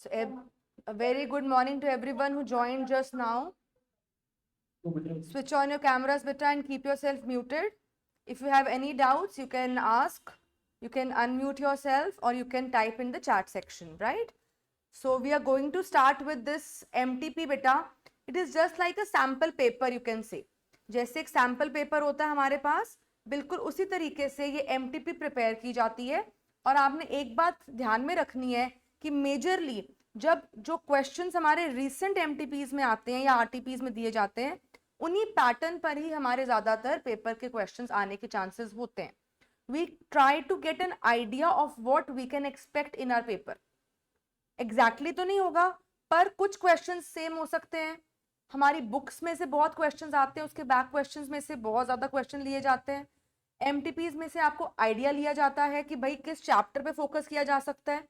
So, a very good morning to everyone who joined just now. Switch on your cameras, beta, and keep yourself muted. If you have any doubts, you can ask. You can unmute yourself or you can type in the chat section, right? So, we are going to start with this MTP beta. It is just like a sample paper, you can say. जैसे एक sample paper होता है हमारे पास, बिल्कुल उसी तरीके से ये एमटीपी प्रिपेयर की जाती है. और आपने एक बात ध्यान में रखनी है कि मेजरली जब जो क्वेश्चंस हमारे रिसेंट एमटीपीज में आते हैं या आरटीपीज में दिए जाते हैं, उन्हीं पैटर्न पर ही हमारे ज्यादातर पेपर के क्वेश्चंस आने के चांसेस होते हैं. We try to get an idea of what we can expect in our paper. Exactly तो नहीं होगा, पर कुछ क्वेश्चंस सेम हो सकते हैं. हमारी बुक्स में से बहुत क्वेश्चंस आते हैं, उसके बैक क्वेश्चंस में से बहुत ज्यादा क्वेश्चन लिए जाते हैं. एमटीपीज में से आपको आइडिया लिया जाता है कि भाई किस चैप्टर पे फोकस किया जा सकता है,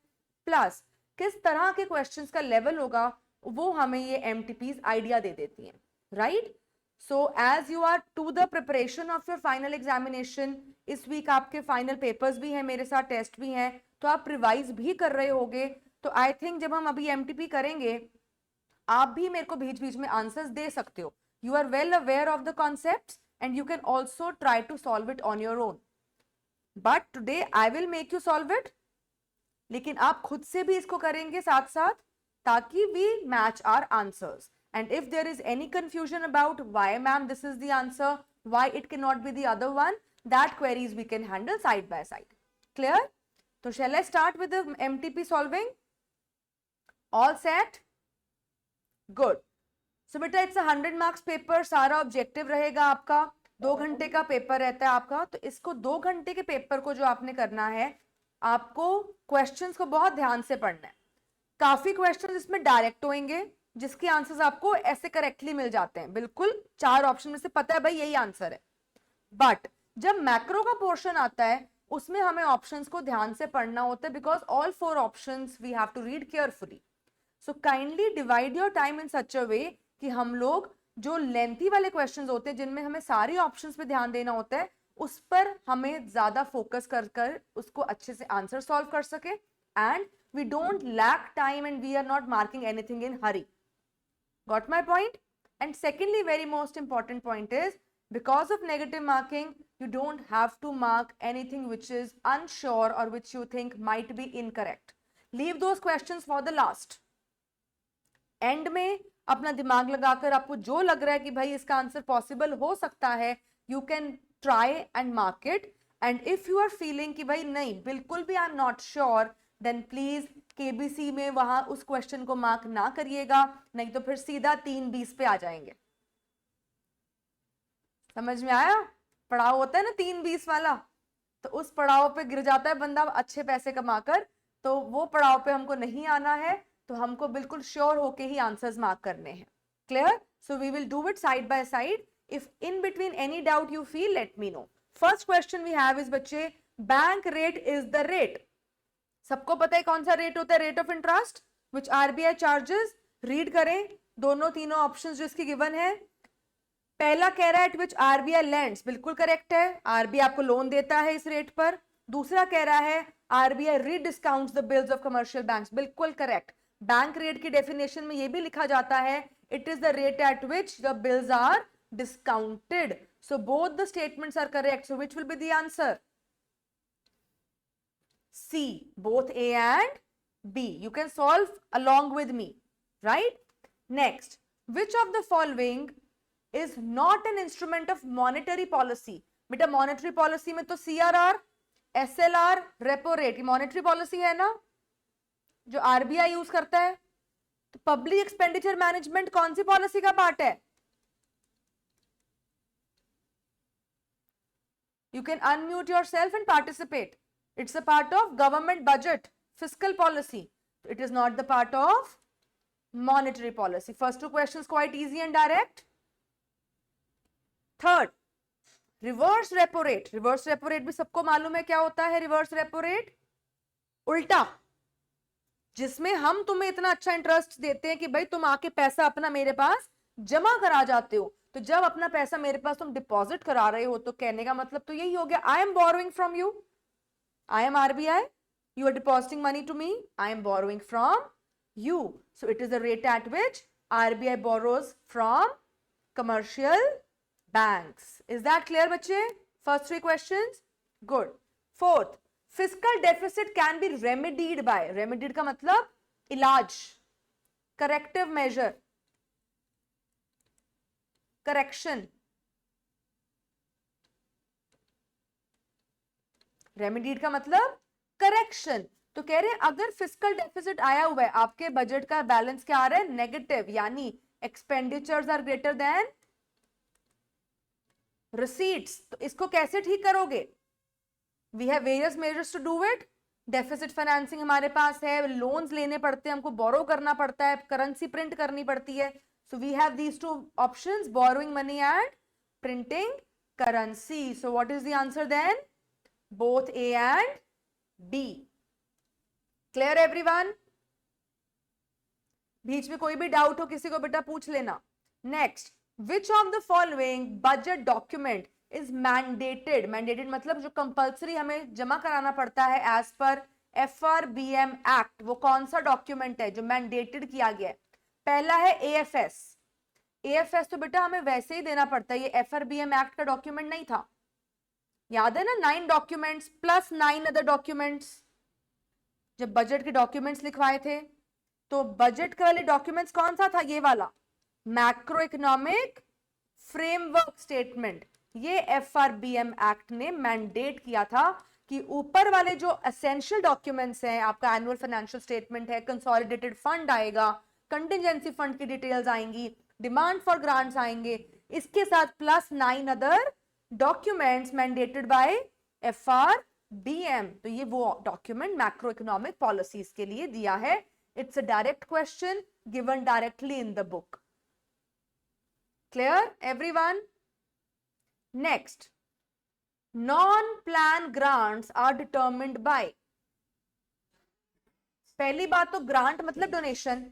प्लस किस तरह के क्वेश्चंस का लेवल होगा, वो हमें ये एमटीपीज आइडिया दे देती हैं, right. So as you are to the preparation of your final examination, इस वीक आपके फाइनल पेपर्स भी हैं, मेरे साथ टेस्ट भी हैं, तो आप रिवाइज भी कर रहे होगे. तो आई थिंक जब हम अभी एमटीपी करेंगे, आप भी मेरे को बीच बीच में आंसर्स दे सकते हो. You are well aware of the concepts and you can also try to solve it on your own. But today I will make you solve it. लेकिन आप खुद से भी इसको करेंगे साथ साथ, ताकि we match our answers. And if there is any confusion about why ma'am this is the answer, why it cannot be the other one, that queries we can handle side by side. Clear? So shall I start with the MTP solving? All set? Good. सो बेटा it's 100 marks paper, सारा objective रहेगा आपका. 2 घंटे का paper रहता है आपका. तो इसको 2 घंटे के पेपर को जो आपने करना है, आपको क्वेश्चंस को बहुत ध्यान से पढ़ना है. काफी क्वेश्चंस इसमें डायरेक्ट होंगे, जिसके आंसर्स आपको ऐसे करेक्टली मिल जाते हैं, बिल्कुल 4 ऑप्शन में से पता है भाई यही आंसर है. बट जब मैक्रो का पोर्शन आता है, उसमें हमें ऑप्शंस को ध्यान से पढ़ना होता है, because all 4 options we have to read carefully. So kindly divide your time in such a way कि हम लोग जो लेंथी वाले क्वेश्चंस होते हैं, जिनमें हमें सारी ऑप्शंस पे ध्यान देना होता है, उस पर हमें ज्यादा फोकस कर उसको अच्छे से आंसर सॉल्व कर सके. And we don't lack time and we are not marking anything in hurry. Got my point? And secondly, very most important point is, because of negative marking, you don't have to mark anything which is unsure or which you think might be incorrect. Leave those questions for the last. And में अपना दिमाग लगाकर आपको जो लग रहा है कि भाई इसका आंसर पॉसिबल हो सकता है, you can try and mark it. And if you are feeling कि भाई नहीं बिल्कुल भी I am not sure, then please KBC में वहां उस क्वेश्चन को मार्क ना करिएगा, नहीं तो फिर सीधा 3-20 पे आ जाएंगे. समझ में आया? पड़ाव होता है ना 3-20 वाला, तो उस पड़ाव पे गिर जाता है बंदा अच्छे पैसे कमाकर. तो वो पड़ाव पे हमको नहीं आना है, तो हमको बिल्कुल श्योर होके ही आंसर्स मार्क करने हैं. Clear? So we will do it side by side. If in between any doubt you feel, let me know. First question we have is बच्चे, bank rate is the rate. सबको पता है कौन सा rate होता है? Rate of interest which RBI charges. Read करें दोनों तीनों ऑप्शंस जो इसकी गिवन है. पहला कह रहा है एट विच आरबीआई लेंड्स, बिल्कुल करेक्ट है, आरबीआई आपको लोन देता है इस रेट पर. दूसरा कह रहा है RBI rediscounts the bills of commercial banks, बिल्कुल करेक्ट. बैंक रेट की डेफिनेशन में ये भी लिखा जाता है, it is the rate at which the bills are discounted. So both the statements are correct. So which will be the answer? C, both A and B. You can solve along with me, right? Next, which of the following is not an instrument of monetary policy. बेटा monetary policy में तो CRR, SLR, repo rate monetary policy है ना, जो RBI use करता है. तो public expenditure management कौन सी पॉलिसी का पार्ट है? You can unmute yourself and participate. It's a part of government budget, fiscal policy. It is not the part of monetary policy. First 2 questions quite easy and direct. Third, reverse repo rate. Reverse repo rate भी सबको मालूम है क्या होता है. Reverse repo rate उल्टा, जिसमें हम तुम्हें इतना अच्छा इंटरेस्ट देते हैं कि भाई तुम आके पैसा अपना मेरे पास जमा करा जाते हो. तो जब अपना पैसा मेरे पास तुम डिपॉजिट करा रहे हो, तो कहने का मतलब तो यही हो गया, I am borrowing from you. I am RBI, you are depositing money to me, I am borrowing from U. So it is the rate at which RBI borrows from commercial banks. Is that clear, बच्चे? First three questions. Good. Fourth, fiscal deficit can be remedied by. Remedied का मतलब इलाज, corrective measure, correction. रेमेडीड का मतलब correction. तो कह रहे हैं अगर फिस्कल डेफिसिट आया हुआ है, आपके बजट का बैलेंस क्या आ रहा है? नेगेटिव, यानी expenditures are greater than receipts. तो इसको कैसे ठीक करोगे? We have various measures to do it. Deficit financing हमारे पास है, लोन्स लेने पड़ते हैं, हमको बोरो करना पड़ता है, करेंसी प्रिंट करनी पड़ती है. So we have these two options, borrowing money and printing currency. So what is the answer then? Both A and B. Clear everyone? बीच में कोई भी डाउट हो किसी को बेटा पूछ लेना. Next, which of the following budget document is mandated? Mandated मतलब जो कंपल्सरी हमें जमा कराना पड़ता है as per FRBM Act. वो कौन सा डॉक्यूमेंट है जो मैंडेटेड किया गया है? पहला है AFS. AFS तो बेटा हमें वैसे ही देना पड़ता है, ये FRBM Act का डॉक्यूमेंट नहीं था. याद है ना, 9 डॉक्यूमेंट्स प्लस 9 अदर डॉक्यूमेंट्स. जब बजट के डॉक्यूमेंट्स लिखवाए थे तो बजट के वाले डॉक्यूमेंट्स कौन सा था? ये वाला मैक्रो इकोनॉमिक फ्रेमवर्क स्टेटमेंट. ये FRBM एक्ट ने मैंडेट किया था कि ऊपर वाले जो एसेंशियल डॉक्यूमेंट्स हैं, आपका एनुअल फाइनेंशियल स्टेटमेंट है, कंसोलिडेटेड फंड आएगा, कंटिजेंसी फंड की डिटेल्स आएंगी, डिमांड फॉर ग्रांट्स आएंगे, इसके साथ plus 9 other documents mandated bye FRBM. तो ये वो डॉक्यूमेंट मैक्रो इकोनॉमिक पॉलिसीज के लिए दिया है. It's a direct question given directly in the book. Clear everyone? Next, non plan grants are determined by. पहली बात तो ग्रांट मतलब डोनेशन.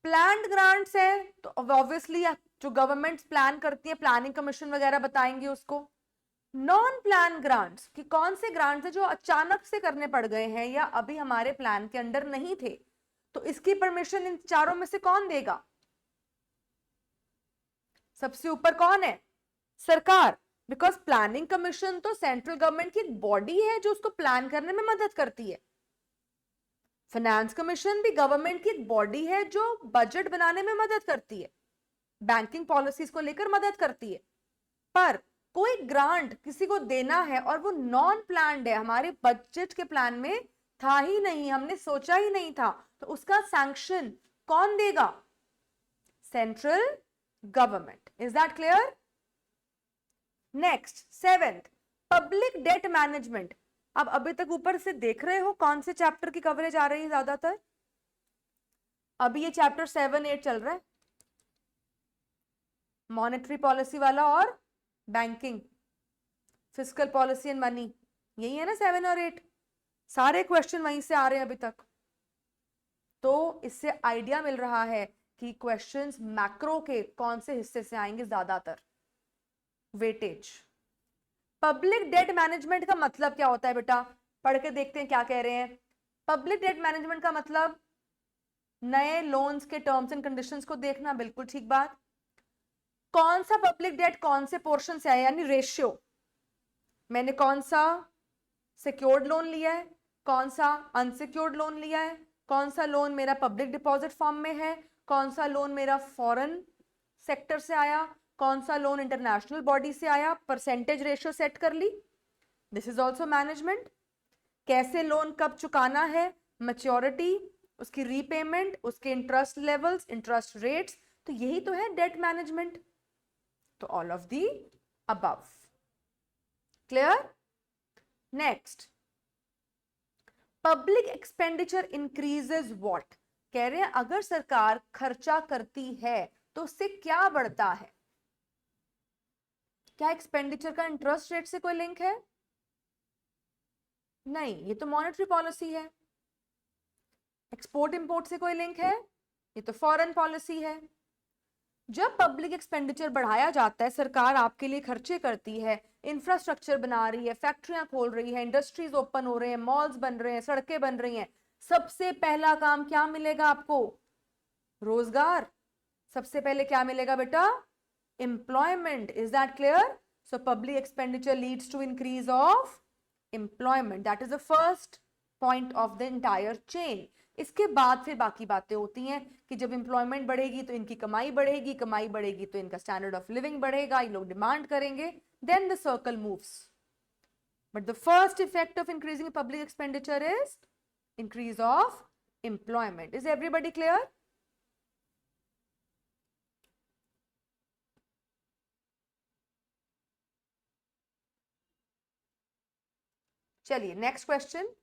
प्लान्ड ग्रांट्स है तो ऑब्वियसली जो गवर्नमेंट प्लान करती है, प्लानिंग कमीशन वगैरह बताएंगे उसको. नॉन प्लान ग्रांट्स कि कौन से ग्रांट्स है जो अचानक से करने पड़ गए हैं या अभी हमारे प्लान के अंडर नहीं थे, तो इसकी परमिशन इन चारों में से कौन देगा? सबसे ऊपर कौन है? सरकार. बिकॉज प्लानिंग कमीशन तो सेंट्रल गवर्नमेंट की एक बॉडी है जो उसको प्लान करने में मदद करती है. फाइनेंस कमीशन भी गवर्नमेंट की एक बॉडी है जो बजट बनाने में मदद करती है, बैंकिंग पॉलिसीज को लेकर मदद करती है. पर कोई ग्रांट किसी को देना है और वो नॉन प्लान्ड है, हमारे बजट के प्लान में था ही नहीं, हमने सोचा ही नहीं था, तो उसका सैंक्शन कौन देगा? Central government. Is that clear? Next, 7th, public debt management. अब अभी तक ऊपर से देख रहे हो कौन से चैप्टर की कवरेज आ रही है ज्यादातर? अभी ये चैप्टर 7, 8 चल रहा है, मॉनेटरी पॉलिसी वाला और banking, fiscal policy and money. यही है ना 7 और 8. सारे क्वेश्चन वहीं से आ रहे हैं अभी तक. तो इससे आइडिया मिल रहा है कि क्वेश्चंस मैक्रो के कौन से हिस्से से आएंगे ज्यादातर. वेटेज. पब्लिक डेट मैनेजमेंट का मतलब क्या होता है बेटा? पढ़ के देखते हैं क्या कह रहे हैं. पब्लिक डेट मैनेजमेंट का मतलब नए लोन्स के टर्म्स एंड कंडीशंस को देखना. बिल्कुल ठीक बात. कौन सा पब्लिक डेट कौन से पोर्शन से आया, यानी रेशियो. मैंने कौन सा सिक्योर्ड लोन लिया है, कौन सा अनसिक्योर्ड लोन लिया है, कौन सा लोन मेरा पब्लिक डिपॉजिट फॉर्म में है, कौन सा लोन मेरा फॉरेन सेक्टर से आया, कौन सा लोन इंटरनेशनल बॉडी से आया, परसेंटेज रेशियो सेट कर ली. This is also management. कैसे लोन कब चुकाना है, मैच्योरिटी, उसकी रीपेमेंट, उसके इंटरेस्ट लेवल्स, इंटरेस्ट रेट्स. तो यही तो है डेट मैनेजमेंट. तो all of the above. Clear? Next, public expenditure increases what. कह रहे हैं अगर सरकार खर्चा करती है तो उससे क्या बढ़ता है? क्या एक्सपेंडिचर का इंटरेस्ट रेट से कोई लिंक है? नहीं, ये तो मॉनेटरी पॉलिसी है. एक्सपोर्ट इंपोर्ट से कोई लिंक है? ये तो फॉरेन पॉलिसी है. जब पब्लिक एक्सपेंडिचर बढ़ाया जाता है, सरकार आपके लिए खर्चे करती है, इंफ्रास्ट्रक्चर बना रही है, फैक्ट्रियां खोल रही है, इंडस्ट्रीज ओपन हो रहे हैं, मॉल्स बन रहे हैं, सड़कें बन रही हैं, सबसे पहला काम क्या मिलेगा आपको? रोजगार। सबसे पहले क्या मिलेगा बेटा? Employment. Is that clear? So public expenditure leads to increase of employment. That is the first point of the entire chain. इसके बाद फिर बाकी बातें होती हैं कि जब एम्प्लॉयमेंट बढ़ेगी तो इनकी कमाई बढ़ेगी, कमाई बढ़ेगी तो इनका स्टैंडर्ड ऑफ लिविंग बढ़ेगा, ये लोग डिमांड करेंगे, then the circle moves. But the first effect of increasing public expenditure is increase of employment. Is everybody clear? चलिए next question.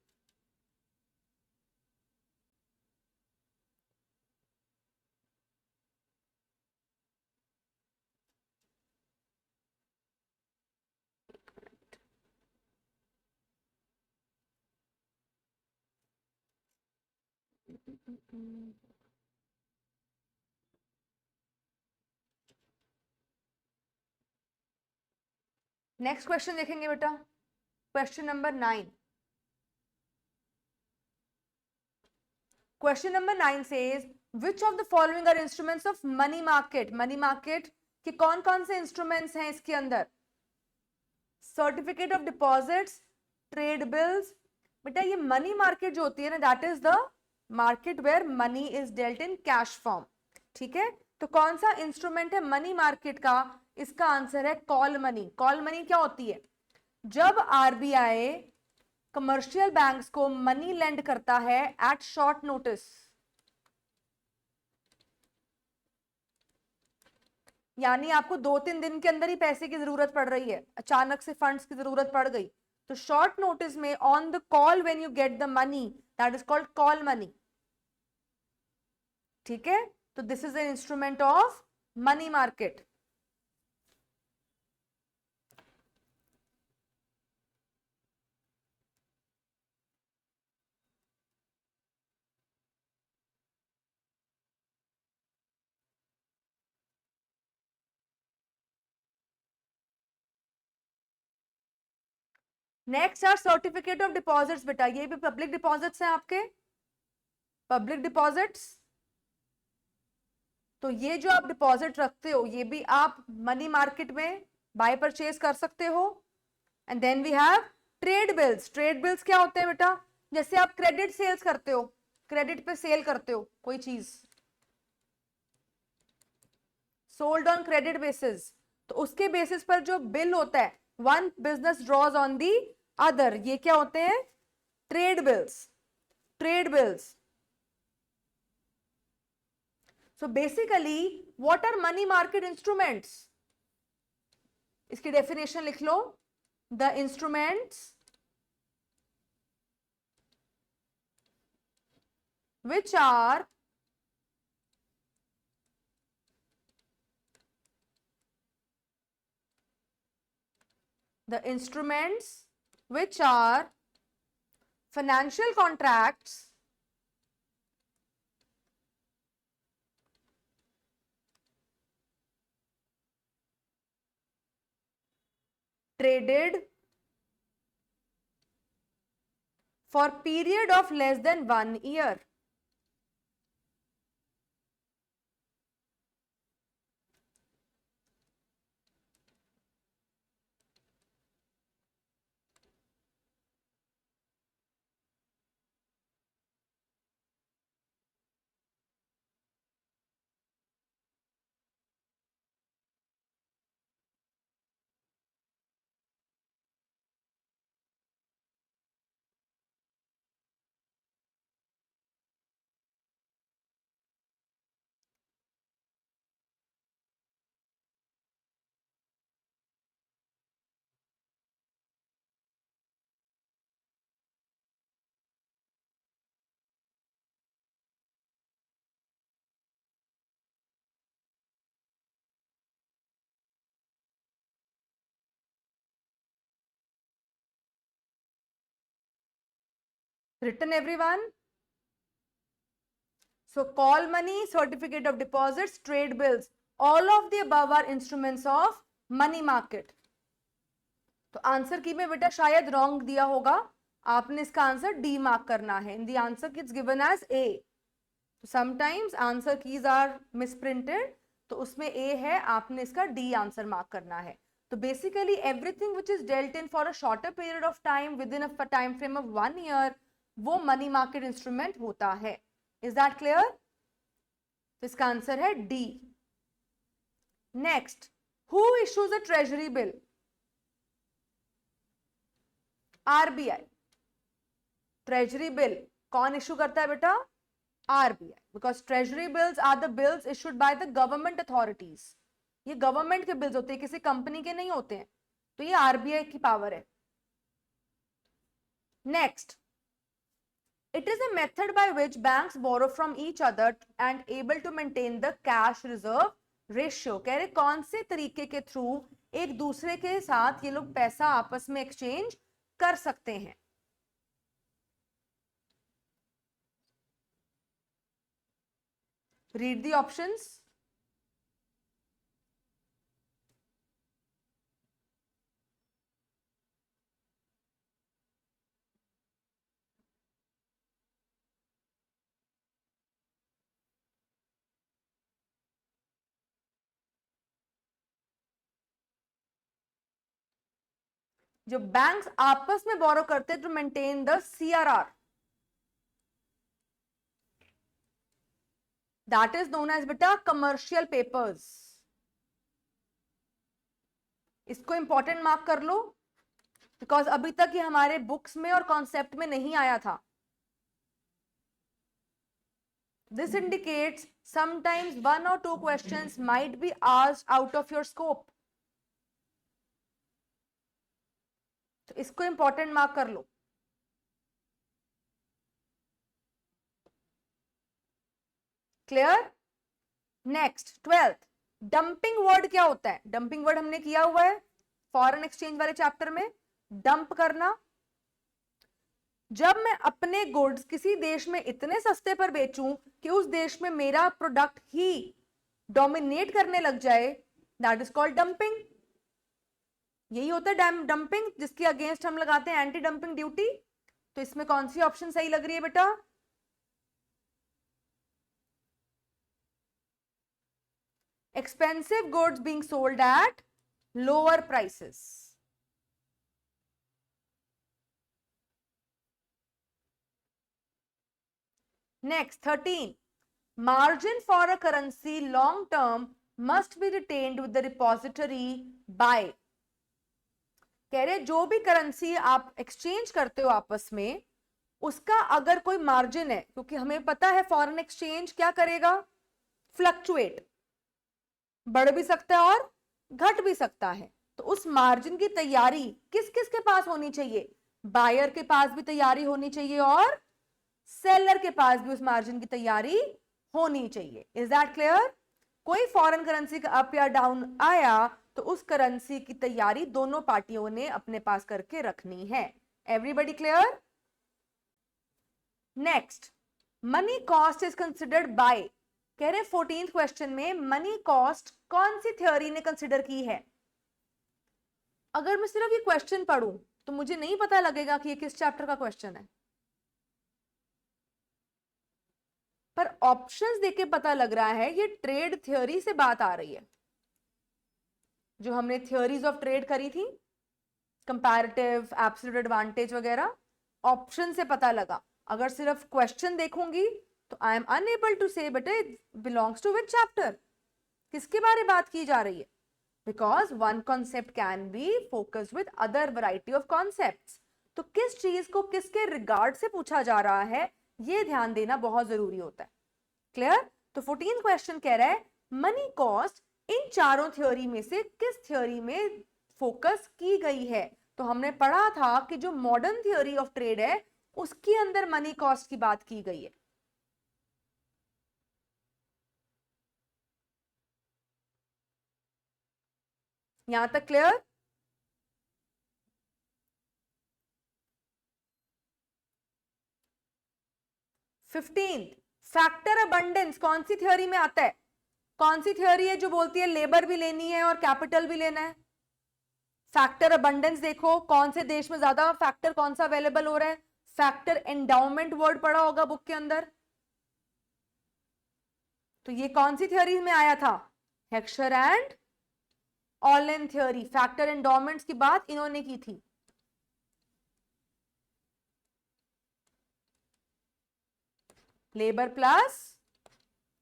नेक्स्ट क्वेश्चन देखेंगे बेटा, question number 9. Question number 9 says which of the following are instruments of money market? Money market के कौन कौन से instruments हैं इसके अंदर? Certificate of deposits, trade bills. बेटा ये मनी मार्केट जो होती है ना, that is the market where money is dealt in cash form. ठीक है, तो कौन सा इंस्ट्रूमेंट है मनी मार्केट का? इसका आंसर है कॉल मनी. कॉल मनी क्या होती है? जब आरबीआई कमर्शियल बैंक्स को मनी लेंड करता है एट शॉर्ट नोटिस, यानी आपको 2-3 दिन के अंदर ही पैसे की जरूरत पड़ रही है, अचानक से फंड्स की जरूरत पड़ गई, तो शॉर्ट नोटिस में on the call when you get the money, that is called call money. ठीक है, तो this is an instrument of money market. Next are certificate of deposits. बेटा ये भी पब्लिक डिपॉजिट्स हैं आपके, पब्लिक डिपॉजिट्स. तो ये जो आप डिपॉजिट रखते हो ये भी आप मनी मार्केट में बाय परचेज कर सकते हो. And then we have trade bills. Trade bills क्या होते हैं बेटा? जैसे आप क्रेडिट सेल्स करते हो, क्रेडिट पे सेल करते हो कोई चीज, सोल्ड ऑन क्रेडिट बेसिस, तो उसके बेसिस पर जो बिल होता है, one business draws on the other, ये क्या होते हैं? Trade bills. Trade bills. So basically, what are money market instruments? इसकी डेफिनेशन लिख लो. The instruments which are financial contracts traded for period of less than 1 year. Written everyone? So call money, certificate of deposits, trade bills, all of the above are instruments of money market. तो answer की में बेटा शायद wrong दिया होगा. आपने इसका answer D mark करना है. In the answer key it's given as A. Sometimes answer keys are misprinted, तो उसमें ए है, आपने इसका डी आंसर मार्क करना है. तो basically everything which is dealt in for a shorter period of time within a time frame of 1 year, वो मनी मार्केट इंस्ट्रूमेंट होता है. Is that clear? इसका आंसर है D. Next, who issues a treasury bill? RBI. Treasury bill कौन issue करता है बेटा? आरबीआई. Because treasury bills are the bills issued by the government authorities. ये गवर्नमेंट के बिल्स होते हैं, किसी कंपनी के नहीं होते हैं. तो ये आरबीआई की पावर है. Next, it is a method by which banks borrow from each other and able to maintain the cash reserve ratio. कह रहे कौन से तरीके के थ्रू एक दूसरे के साथ ये लोग पैसा आपस में एक्सचेंज कर सकते हैं? Read the options. जो बैंक्स आपस में बोरो करते हैं to maintain the CRR, that is known as बेटा कमर्शियल पेपर्स. इसको इंपॉर्टेंट मार्क कर लो, बिकॉज अभी तक ये हमारे बुक्स में और कॉन्सेप्ट में नहीं आया था. This indicates sometimes 1 or 2 questions might be asked out of your scope. तो इसको इंपॉर्टेंट मार्क कर लो. Clear? Next 12th, dumping word क्या होता है? डंपिंग वर्ड हमने किया हुआ है फॉरेन एक्सचेंज वाले चैप्टर में. डंप करना, जब मैं अपने गुड्स किसी देश में इतने सस्ते पर बेचूं कि उस देश में मेरा प्रोडक्ट ही डोमिनेट करने लग जाए, दैट इज कॉल्ड डंपिंग. यही होता है डंपिंग, जिसके अगेंस्ट हम लगाते हैं एंटी डंपिंग ड्यूटी. तो इसमें कौन सी ऑप्शन सही लग रही है बेटा? Expensive goods being sold at lower prices. Next 13, margin for a currency long term must be retained with the repository by. कह रहे जो भी करेंसी आप एक्सचेंज करते हो आपस में, उसका अगर कोई मार्जिन है, क्योंकि हमें पता है फॉरेन एक्सचेंज क्या करेगा? फ्लक्चुएट, बढ़ भी सकता है और घट भी सकता है. तो उस मार्जिन की तैयारी किस किस के पास होनी चाहिए? बायर के पास भी तैयारी होनी चाहिए और सेलर के पास भी उस मार्जिन की तैयारी होनी चाहिए. Is that clear? कोई फॉरेन करेंसी का अप या डाउन आया तो उस करेंसी की तैयारी दोनों पार्टियों ने अपने पास करके रखनी है. Everybody clear? Next, money cost is considered bye. कह रहे 14th क्वेश्चन में मनी कॉस्ट कौन सी थ्योरी ने कंसिडर की है? अगर मैं सिर्फ ये क्वेश्चन पढ़ूं तो मुझे नहीं पता लगेगा कि ये किस चैप्टर का क्वेश्चन है, पर ऑप्शंस देके पता लग रहा है ये ट्रेड थ्योरी से बात आ रही है. जो हमने थ्योरीज ऑफ ट्रेड करी थी, कंपैरेटिव, एब्सोल्यूट एडवांटेज वगैरह, ऑप्शन से पता लगा. अगर सिर्फ क्वेश्चन देखूंगी तो आई एम अनएबल टू से बेटे बिलोंग्स टू विच चैप्टर, किसके बारे में बात की जा रही है. Because one concept can be focused with other variety of concepts. तो किस चीज को किसके रिगार्ड से पूछा जा रहा है, ये ध्यान देना बहुत जरूरी होता है. क्लियर? तो 14th क्वेश्चन कह रहा है मनी कॉस्ट इन चारों थ्योरी में से किस थ्योरी में फोकस की गई है? तो हमने पढ़ा था कि जो मॉडर्न थ्योरी ऑफ ट्रेड है उसके अंदर मनी कॉस्ट की बात की गई है. यहां तक क्लियर? फिफ्टींथ, फैक्टर अबंडेंस कौन सी थ्योरी में आता है? कौन सी थ्योरी है जो बोलती है लेबर भी लेनी है और कैपिटल भी लेना है? फैक्टर अबंडेंस देखो, कौन से देश में ज्यादा फैक्टर कौन सा अवेलेबल हो रहा है, फैक्टर एंडाउमेंट वर्ड पढ़ा होगा बुक के अंदर। तो ये कौन सी थ्योरी में आया था, हेक्सचर एंड ऑलन थ्योरी। फैक्टर एंडाउमेंट्स की बात इन्होंने की थी। लेबर प्लस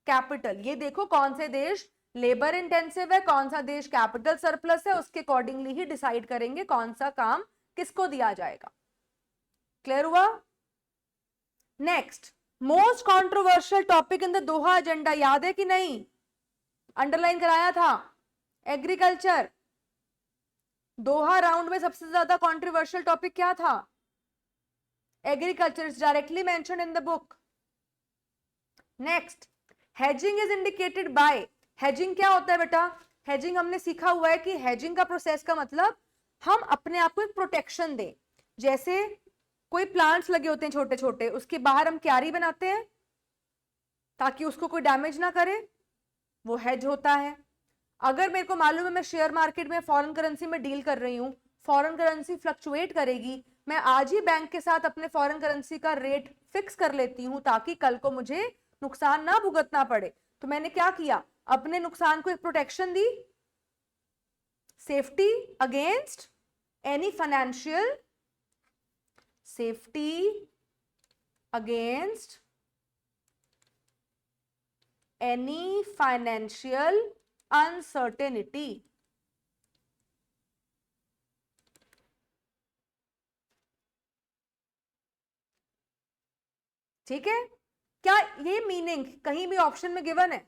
कैपिटल, ये देखो कौन से देश लेबर इंटेंसिव है, कौन सा देश कैपिटल सरप्लस है, उसके अकॉर्डिंगली ही डिसाइड करेंगे कौन सा काम किसको दिया जाएगा। क्लियर हुआ? Next, most controversial topic in the Doha agenda, याद है कि नहीं, अंडरलाइन कराया था, एग्रीकल्चर। दोहा राउंड में सबसे ज्यादा कंट्रोवर्शियल टॉपिक क्या था, agriculture, is directly mentioned in the book. Next, hedging is indicated by, hedging क्या होता है बेटा, हेजिंग हमने सीखा हुआ है कि हेजिंग का प्रोसेस का मतलब हम अपने आप को एक प्रोटेक्शन दें। जैसे कोई प्लांट्स लगे होते हैं छोटे छोटे, उसके बाहर हम क्यारी बनाते हैं ताकि उसको कोई डैमेज ना करे, वो हेज होता है। अगर मेरे को मालूम है मैं शेयर मार्केट में फॉरेन करेंसी में डील कर रही हूँ, फॉरेन करेंसी फ्लक्चुएट करेगी, मैं आज ही बैंक के साथ अपने फॉरेन करेंसी का रेट फिक्स कर लेती हूँ ताकि कल को मुझे नुकसान ना भुगतना पड़े। तो मैंने क्या किया, अपने नुकसान को एक प्रोटेक्शन दी, safety against any financial, safety against any financial uncertainty. ठीक है, क्या ये मीनिंग कहीं भी ऑप्शन में गिवन है?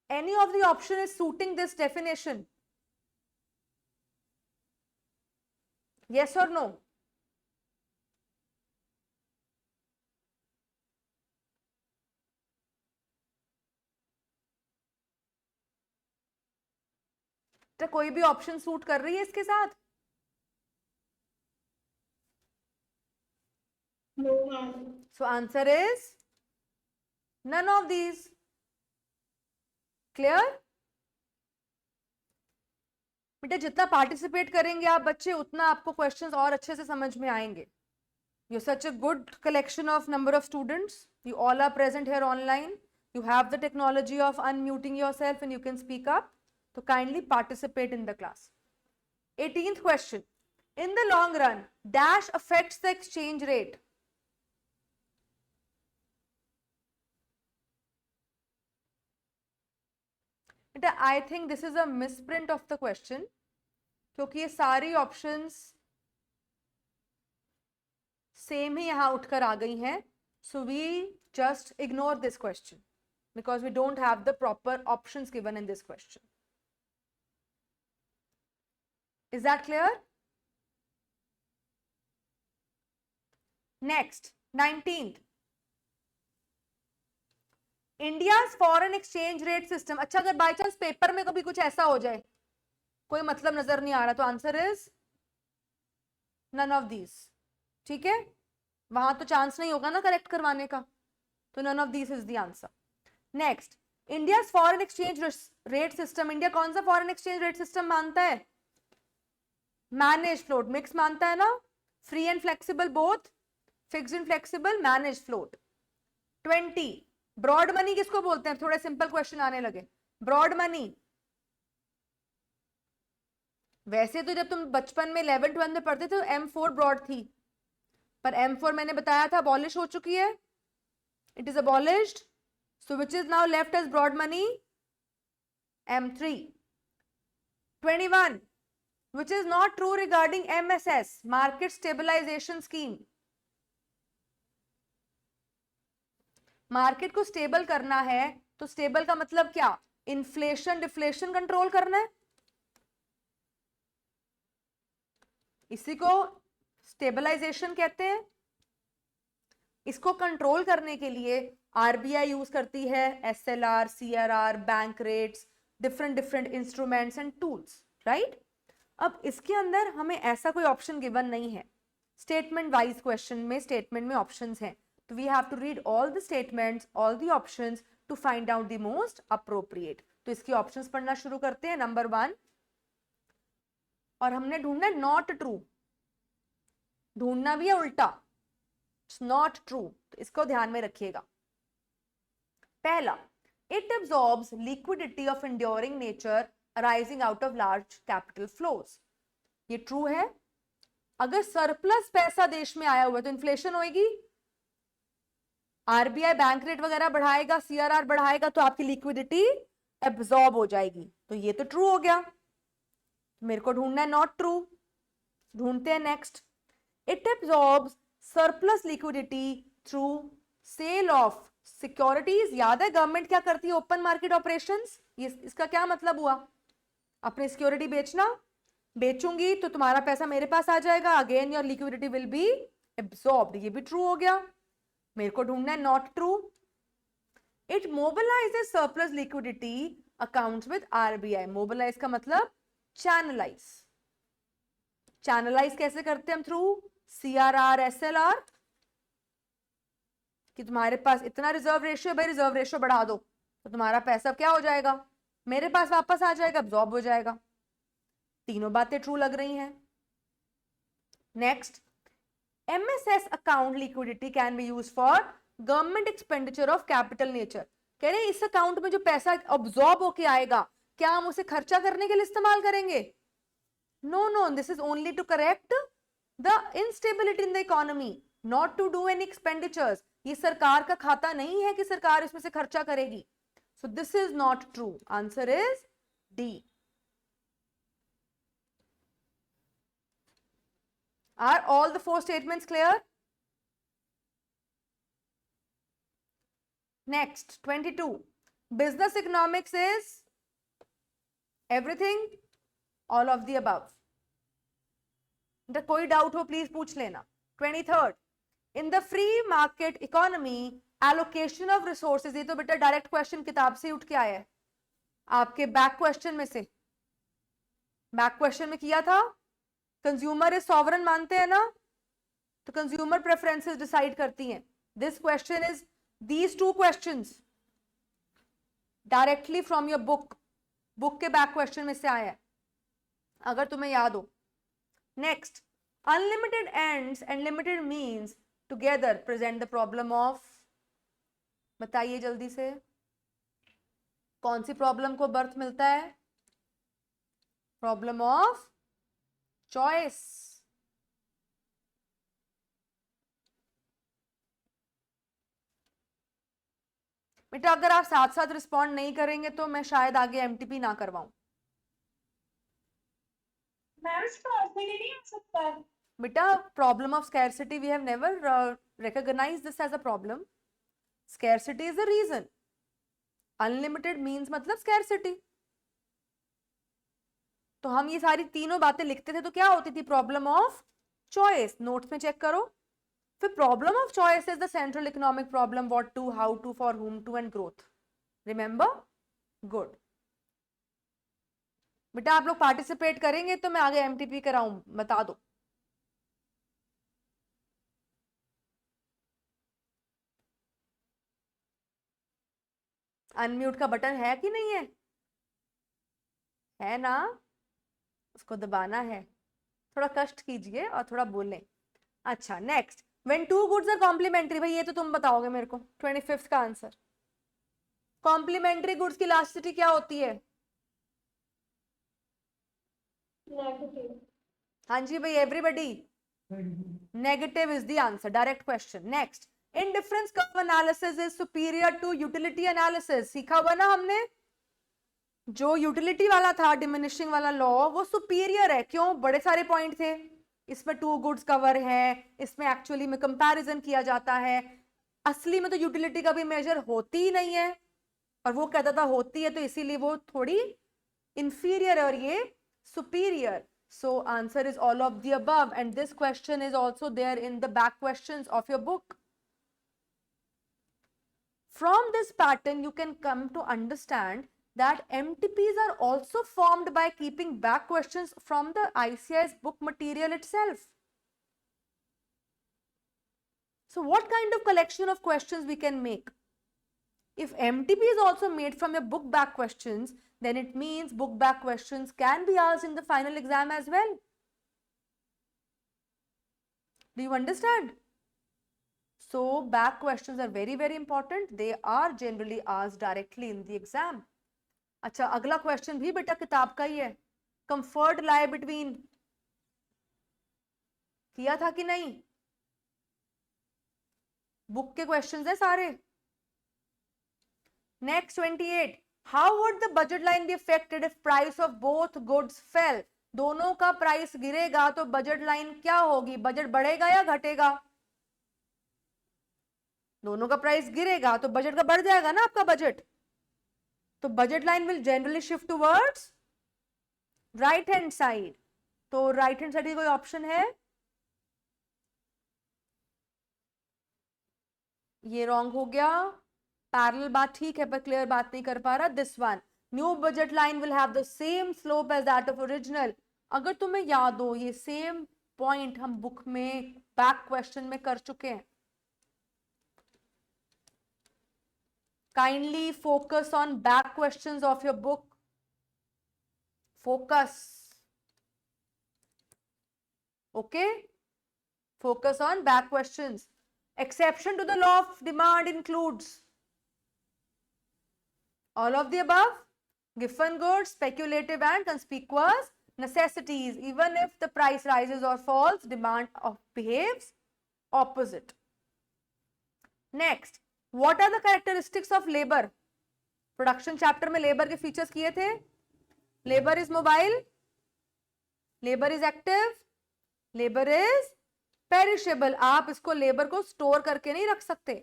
Any of the option is suiting this definition? Yes or no? तो कोई भी ऑप्शन सूट कर रही है इसके साथ? No, ma'am. So answer is none of these. Clear? बेटा जितना पार्टिसिपेट करेंगे आप बच्चे, उतना आपको क्वेश्चंस और अच्छे से समझ में आएंगे। You're such a good collection of number of students. You all are present here online. You have the technology of unmuting yourself and you can speak up. So kindly participate in the class. 18th question. In the long run, dash affects the exchange rate. I think this is a misprint of the question, क्योंकि ये सारी options same ही यहाँ उठकर आ गई हैं. So we just ignore this question because we don't have the proper options given in this question. Is that clear? Next, 19th. India's foreign exchange rate system. अच्छा, अगर by chance paper में कभी कुछ ऐसा हो जाए, कोई मतलब नजर नहीं आ रहा, तो answer is none of these. ठीक है, वहां तो चांस नहीं होगा ना करेक्ट करवाने का, तो none of these is the answer. Next, India foreign exchange rate system. India कौन सा फॉरेन एक्सचेंज रेट सिस्टम मानता है? Manage float. मिक्स मानता है ना, free and flexible both, fixed and flexible, manage float. 20, broad money किसको बोलते हैं? थोड़े सिंपल क्वेश्चन आने लगे. ब्रॉड मनी, वैसे तो जब तुम बचपन में 11th-12th में पढ़ते थे तो M4 ब्रॉड थी, पर M4 मैंने बताया था अबॉलिश हो चुकी है. It is abolished. So which is now left as broad money? M3. 21, which is not true regarding MSS, market stabilization scheme. Market को स्टेबल करना है तो स्टेबल का मतलब क्या? इन्फ्लेशन डिफ्लेशन कंट्रोल करना है, इसी को स्टेबलाइजेशन कहते हैं. इसको कंट्रोल करने के लिए आरबीआई यूज करती है SLR, CRR, bank rates, different different instruments and tools, right. अब इसके अंदर हमें ऐसा कोई ऑप्शन गिवन नहीं है. स्टेटमेंट वाइज क्वेश्चन में स्टेटमेंट में ऑप्शंस हैं, तो we have to read all the statements, all the options to find out the most appropriate. तो इसकी ऑप्शंस पढ़ना शुरू करते हैं। नंबर 1, और हमने ढूंढना है नॉट ट्रू, ढूंढना भी है उल्टा, नॉट ट्रू, तो इसको ध्यान में रखिएगा। पहला, it absorbs liquidity of enduring nature arising out of large capital flows। ये ट्रू है। अगर सरप्लस पैसा देश में आया हुआ है तो इन्फ्लेशन होगी, आरबीआई बैंक रेट वगैरह बढ़ाएगा, सीआरआर बढ़ाएगा, तो आपकी लिक्विडिटी एब्जॉर्ब हो जाएगी। तो ये तो ट्रू हो गया, मेरे को ढूंढना है नॉट ट्रू। ढूंढते हैं next. It absorbs surplus liquidity through sale of securities. याद है गवर्नमेंट क्या करती है, ओपन मार्केट ऑपरेशंस। इसका क्या मतलब हुआ, अपनी सिक्योरिटी बेचना, बेचूंगी तो तुम्हारा पैसा मेरे पास आ जाएगा, again your liquidity will be absorbed. ये भी ट्रू हो गया, मेरे को ढूंढना है not true. It mobilizes surplus liquidity accounts with RBI. Mobilize का मतलब चैनलाइज। चैनलाइज कैसे करते हैं हम, थ्रू सीआरआर, एसएलआर, कि तुम्हारे पास इतना रिजर्व रेशियो, भाई रिजर्व रेशियो बढ़ा दो तो तुम्हारा पैसा क्या हो जाएगा, मेरे पास वापस आ जाएगा, अब्सॉर्ब हो जाएगा। तीनों बातें ट्रू लग रही हैं। Next, MSS account liquidity can be use for government expenditure of capital nature. कह रहे हैं इस अकाउंट में जो पैसा अब्सॉर्ब होके आएगा, क्या हम उसे खर्चा करने के लिए इस्तेमाल करेंगे? No no, this is only to correct the instability in the economy, not to do any expenditures. ये सरकार का खाता नहीं है कि सरकार इसमें से खर्चा करेगी। सो this is not true, answer is D. Are all the 4 statements clear? Next, 22. Business economics is everything, all of the above. कोई डाउट हो प्लीज पूछ लेना। 23rd, in the free market economy, allocation of resources। ये तो बेटा direct question किताब से उठ के आया है, आपके बैक क्वेश्चन में से। बैक क्वेश्चन में किया था कंज्यूमर इज सॉवरन, मानते हैं ना, तो कंज्यूमर प्रेफरेंसेस डिसाइड करती हैं। This question is these 2 questions directly from your book, book के बैक क्वेश्चन में से आया है, अगर तुम्हें याद हो। Next, unlimited ends and limited means together present the problem of. बताइए जल्दी से, कौन सी प्रॉब्लम को बर्थ मिलता है? Problem of choice. बेटा अगर आप साथ साथ रिस्पॉन्ड नहीं करेंगे तो मैं शायद आगे एमटीपी ना करवाऊं। नहीं हो सकता बेटा problem of scarcity, we have never recognised this as a problem. Scarcity is the reason, unlimited means मतलब स्कैरसिटी। तो हम ये सारी तीनों बातें लिखते थे तो क्या होती थी, प्रॉब्लम ऑफ चॉइस। नोट्स में चेक करो। फिर problem of choice is the central economic problem, what to, how to, for whom to and growth. Remember, good. बेटा आप लोग पार्टिसिपेट करेंगे तो मैं आगे एमटीपी कराऊं, बता दो। अनम्यूट का बटन है कि नहीं है? है ना, उसको दबाना है। थोड़ा कष्ट कीजिए और थोड़ा बोलें। अच्छा, next, when 2 goods are complementary. भाई ये तो तुम बताओगे मेरे को, 25th का आंसर। कॉम्प्लीमेंट्री गुड्स की इलास्टिसिटी क्या होती है? नेगेटिव। हाँ जी भाई, everybody, negative is the answer. Direct question. Next, indifference curve analysis is superior to utility analysis. सीखा हुआ ना हमने, जो यूटिलिटी वाला था, डिमिनिशिंग वाला लॉ, वो सुपीरियर है। क्यों? बड़े सारे पॉइंट थे, इसमें 2 गुड्स कवर है, इसमें एक्चुअली में कंपैरिजन किया जाता है। असली में तो यूटिलिटी का भी मेजर होती ही नहीं है, और वो कहता था होती है, तो इसीलिए वो थोड़ी इंफीरियर है और ये superior. So answer is all of the above, and this question is also there in the back questions of your book. From this pattern you can come to understand that MTPs are also formed by keeping back questions from the ICI's book material itself. So what kind of collection of questions we can make? If MTP is also made from your book back questions, then it means book back questions can be asked in the final exam as well. Do you understand? So back questions are very, very important. They are generally asked directly in the exam. अच्छा, अगला question भी बेटा किताब का ही है. Comfort lie between, किया था कि नहीं? बुक के क्वेश्चंस है सारे. Next 28. How would the budget line be affected if price of both goods fail? दोनों का प्राइस गिरेगा तो बजट लाइन क्या होगी? बजट बढ़ेगा या घटेगा? दोनों का प्राइस गिरेगा तो बजट का बढ़ जाएगा ना आपका बजट. तो budget line will generally shift towards right hand side. तो राइट हैंड साइड की कोई ऑप्शन है? ये रॉन्ग हो गया. पैरेलल बात ठीक है पर क्लियर बात नहीं कर पा रहा. This one, new budget line will have the same slope as that of original. अगर तुम्हें याद हो ये सेम पॉइंट हम बुक में बैक क्वेश्चन में कर चुके हैं. Kindly focus on back questions of your book. Focus. Okay, focus on back questions. Exception to the law of demand includes all of the above: given goods, speculative and conspicuous necessities. Even if the price rises or falls, demand behaves opposite. Next, what are the characteristics of labor? Production chapter में labour के features किए थे. Labour is mobile, labour is active, labour is perishable. आप इसको labour को store करके नहीं रख सकते.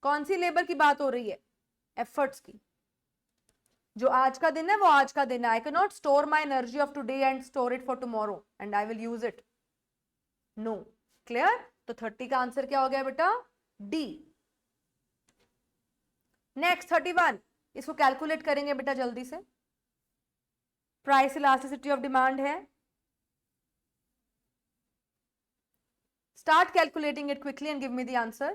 कौन सी लेबर की बात हो रही है? एफर्ट्स की. जो आज का दिन है वो आज का दिन है. I can not store my energy of today and store it for tomorrow and I will use it. No. Clear? तो 30 का आंसर क्या हो गया बेटा? डी. नेक्स्ट 31. इसको कैलकुलेट करेंगे बेटा जल्दी से. प्राइस इलास्टिसिटी ऑफ डिमांड है. Start calculating it quickly and give me the answer.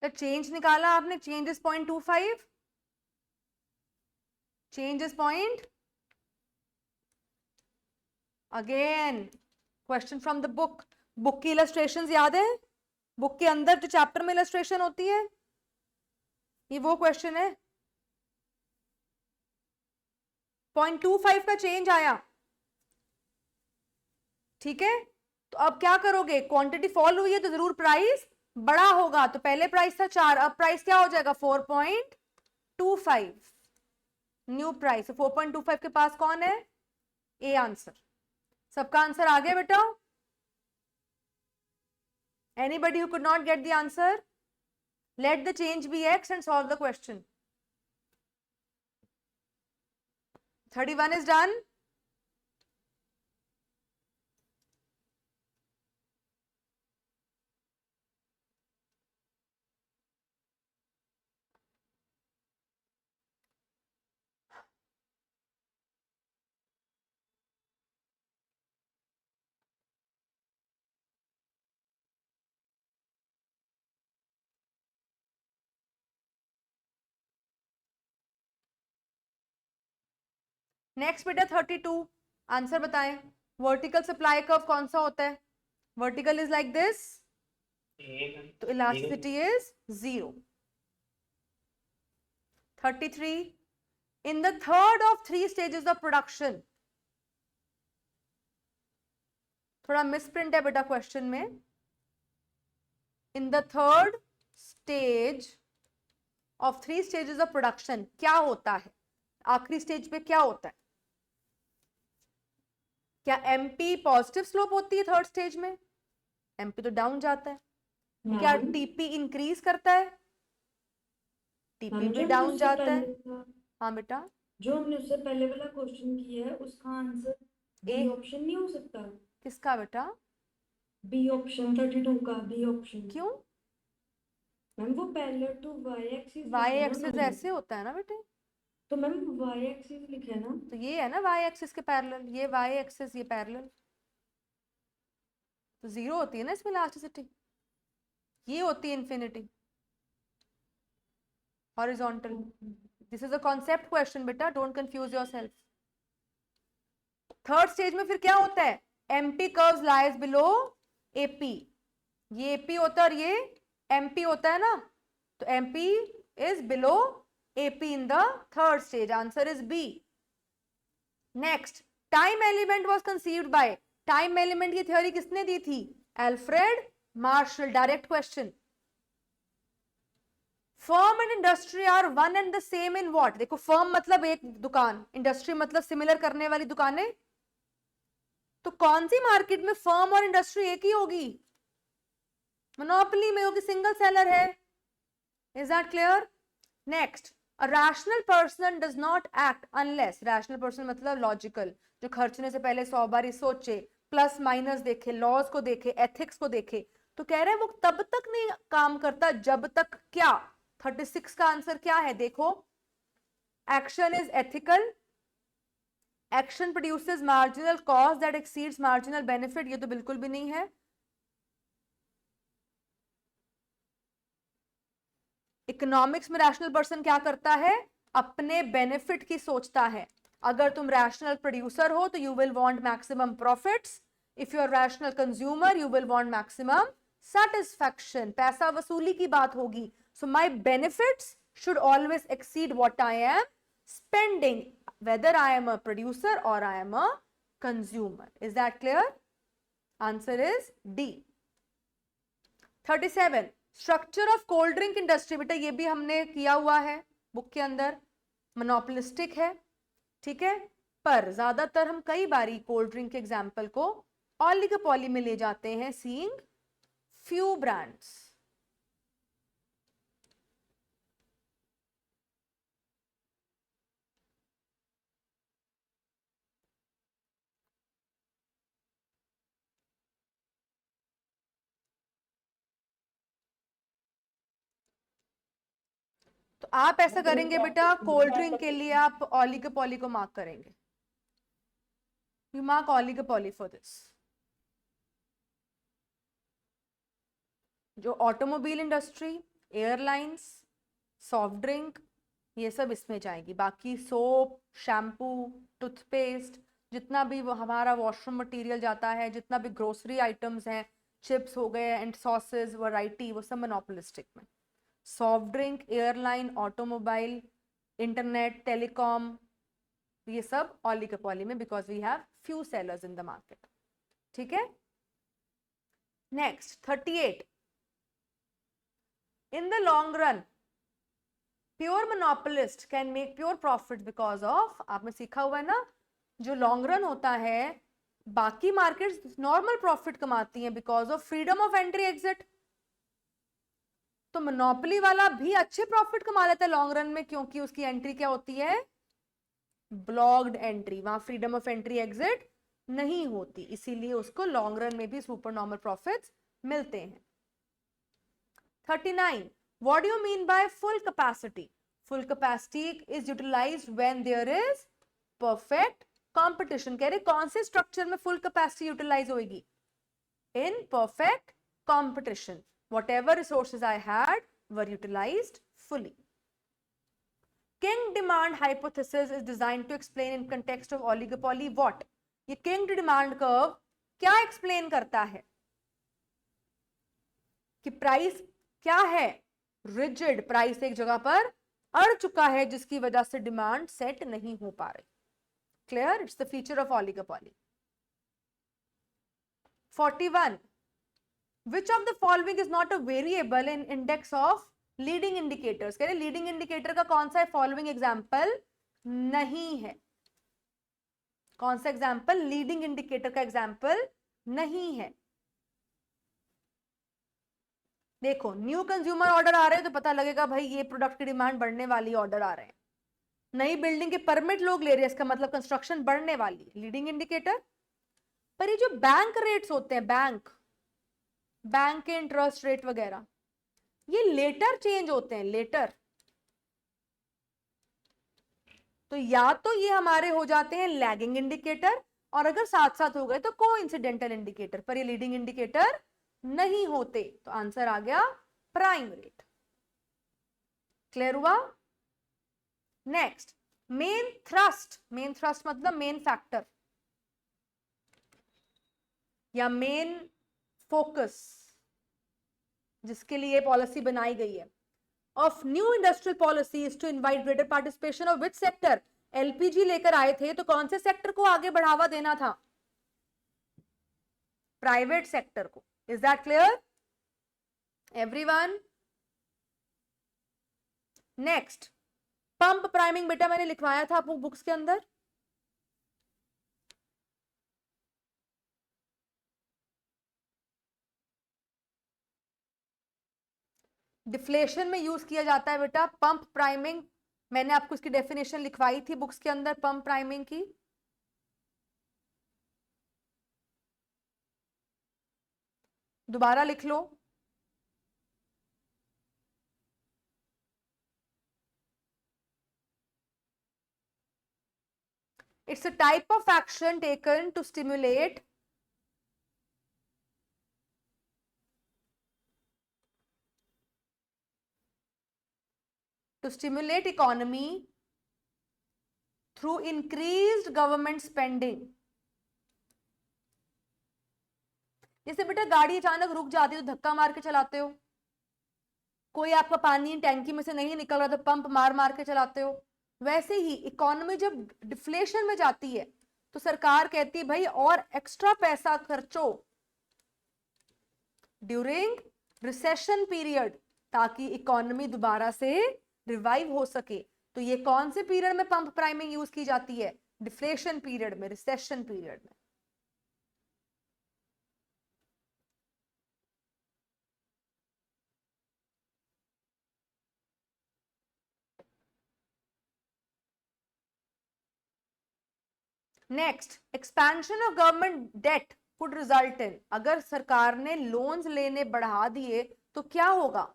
तो चेंज निकाला आपने. Change is 0.25. Change is point. Again question from the book. Book की इलस्ट्रेशंस याद है? बुक के अंदर जो चैप्टर में इलस्ट्रेशन होती है, ये वो क्वेश्चन है. 0.25 का चेंज आया. ठीक है, तो अब क्या करोगे? क्वांटिटी फॉल हुई है तो जरूर प्राइस बड़ा होगा. तो पहले प्राइस था 4, अब प्राइस क्या हो जाएगा? 4.25. New price. 4.25 के पास कौन है? A answer. सबका आंसर आ गया बेटा? Anybody who could not get the answer? Let the change be x and solve the question. 31 is done. Next बेटा 32, आंसर बताएं। वर्टिकल सप्लाई कर्व कौन सा होता है? वर्टिकल इज लाइक दिस, तो elasticity is 0. 33, in the third of 3 stages of production, थोड़ा misprint है बेटा क्वेश्चन में. in the third stage of 3 stages of production क्या होता है? आखिरी स्टेज पे क्या होता है? क्या एमपी पॉजिटिव स्लोप होती है थर्ड स्टेज में? एमपी तो डाउन जाता है. क्या टीपी इंक्रीज करता है? टीपी भी डाउन जाता है. हाँ बेटा, जो हमने उससे पहले वाला क्वेश्चन किया है उसका आंसर बी ऑप्शन नहीं हो सकता? किसका बेटा? बी ऑप्शन 32 का बी ऑप्शन. क्यों? मैम वो parallel to Y axis. Y axis ऐसे होता है ना बेटे, तो मैम वाई एक्सिस लिखा है ना. तो ये है ना वाई एक्सिस के पैरेलल, ये वाई एक्सिस, ये पैरेलल, तो 0 होती है ना इसमें इलास्टिसिटी. ये होती है infinity, horizontal. This is a concept question बेटा, don't confuse yourself. Third stage में फिर क्या होता है? MP curves lies below AP. ये एपी होता है और ये एमपी होता है ना, तो MP is below AP in the third stage. Answer is B. Next, time element was conceived by. Time element की थ्योरी किसने दी थी? Alfred Marshall. Direct question. Firm and industry are one and the same in what? देखो, firm मतलब एक दुकान, industry मतलब similar करने वाली दुकानें. तो कौन सी मार्केट में फर्म और इंडस्ट्री एक ही होगी? मोनोपोली में होगी, सिंगल सेलर है. Is that clear? Next, a rational person does not act unless. Rational person मतलब लॉजिकल, जो खर्चने से पहले 100 बार सोचे, प्लस माइनस देखे, लॉज को देखे, एथिक्स को देखे. तो कह रहे हैं वो तब तक नहीं काम करता जब तक क्या? 36 का आंसर क्या है? देखो, action is ethical, action produces marginal cost that exceeds marginal benefit. ये तो बिल्कुल भी नहीं है. इकोनॉमिक्स में रैशनल पर्सन क्या करता है? अपने बेनिफिट की सोचता है. अगर तुम रैशनल प्रोड्यूसर हो तो you will want maximum profits. If you are rational consumer you will want maximum satisfaction. पैसा वसूली की बात होगी. So my benefits should always exceed what I am spending, whether I am a producer or I am a consumer. Is that clear? Answer is D. 37, structure of cold drink industry. बेटा ये भी हमने किया हुआ है book के अंदर. Monopolistic है, ठीक है, पर ज्यादातर हम कई बारी कोल्ड ड्रिंक के एग्जाम्पल को ऑलिगोपॉली में ले जाते हैं, सीइंग फ्यू ब्रांड्स. तो आप ऐसा करेंगे बेटा, कोल्ड ड्रिंक के लिए आप ऑलिगोपॉली को मार्क करेंगे. You mark oligopoly for this. जो automobile industry, airlines, soft drink, ये सब इसमें जाएगी. बाकी सोप, शैम्पू, टूथपेस्ट, जितना भी हमारा वॉशरूम मटेरियल जाता है, जितना भी ग्रोसरी आइटम्स हैं, चिप्स हो गए एंड सॉसेस, वैरायटी, वो सब मोनोपोलिस्टिक में. Soft drink, airline, automobile, internet, telecom, ये सब ऑलिगोपॉली में, because we have few sellers in the market. ठीक है. Next 38, in the long run pure monopolist can make pure profit because of. आपने सीखा हुआ है ना, जो लॉन्ग रन होता है बाकी मार्केट्स नॉर्मल प्रॉफिट कमाती हैं because of freedom of entry exit. तो मोनोपोली वाला भी अच्छे प्रॉफिट कमा लेता है लॉन्ग रन में, क्योंकि उसकी एंट्री क्या होती है? Blocked entry. वहां फ्रीडम ऑफ एंट्री एग्जिट नहीं होती, इसीलिए उसको लॉन्ग रन में भी सुपर नॉर्मल प्रॉफिट्स मिलते हैं. 39, what do you mean by full capacity? Full capacity is utilised when there is perfect competition. कह रहे कौन से स्ट्रक्चर में फुल कैपेसिटी यूटिलाइज होगी? In perfect competition. Whatever resources I had were utilized fully. King demand hypothesis is designed to explain in context of oligopoly what? ये King demand curve क्या explain करता है कि प्राइस क्या है, rigid price एक जगह पर अड़ चुका है जिसकी वजह से डिमांड सेट नहीं हो पा रही. Clear? It's the feature of oligopoly. 41. Which of the following is not a variable in index of leading indicators? कह रहे लीडिंग इंडिकेटर का कौन सा है फॉलोइंग एग्जाम्पल नहीं है. कौन सा एग्जाम्पल लीडिंग इंडिकेटर का एग्जाम्पल नहीं है? देखो, न्यू कंज्यूमर ऑर्डर आ रहे हैं तो पता लगेगा भाई ये प्रोडक्ट की डिमांड बढ़ने वाली, ऑर्डर आ रहे हैं. नई बिल्डिंग के परमिट लोग ले रहे हैं, इसका मतलब कंस्ट्रक्शन बढ़ने वाली है, लीडिंग इंडिकेटर. पर ये जो बैंक रेट्स होते हैं, बैंक के इंटरेस्ट रेट वगैरह, ये लेटर चेंज होते हैं, लेटर. तो या तो ये हमारे हो जाते हैं लैगिंग इंडिकेटर, और अगर साथ साथ हो गए तो कोइंसिडेंटल इंडिकेटर, पर ये लीडिंग इंडिकेटर नहीं होते. तो आंसर आ गया प्राइम रेट. क्लियर हुआ? Next, main thrust. Main thrust मतलब मेन फैक्टर या मेन फोकस जिसके लिए पॉलिसी बनाई गई है. Of new industrial policy is to invite greater participation of which sector. LPG लेकर आए थे तो कौन से सेक्टर को आगे बढ़ावा देना था? प्राइवेट सेक्टर को. Is that clear everyone? Next, pump priming बेटा मैंने लिखवाया था आपको बुक्स के अंदर. डिफ्लेशन में यूज किया जाता है बेटा पंप प्राइमिंग. मैंने आपको इसकी डेफिनेशन लिखवाई थी बुक्स के अंदर पंप प्राइमिंग की. दोबारा लिख लो. It's a type of action taken to stimulate economy through increased government spending. जैसे बेटा गाड़ी अचानक रुक जाती है तो धक्का मार के चलाते हो, कोई आपका पानी टैंकी में से नहीं निकल रहा तो पंप मार मार के चलाते हो. वैसे ही इकोनॉमी जब डिफ्लेशन में जाती है तो सरकार कहती है भाई और एक्स्ट्रा पैसा खर्चो ड्यूरिंग रिसेशन पीरियड ताकि इकोनॉमी दोबारा से रिवाइव हो सके. तो ये कौन से पीरियड में पंप प्राइमिंग यूज की जाती है? डिफ्लेशन पीरियड में, रिसेशन पीरियड में. Next, expansion of government debt could result in. अगर सरकार ने लोन्स लेने बढ़ा दिए तो क्या होगा?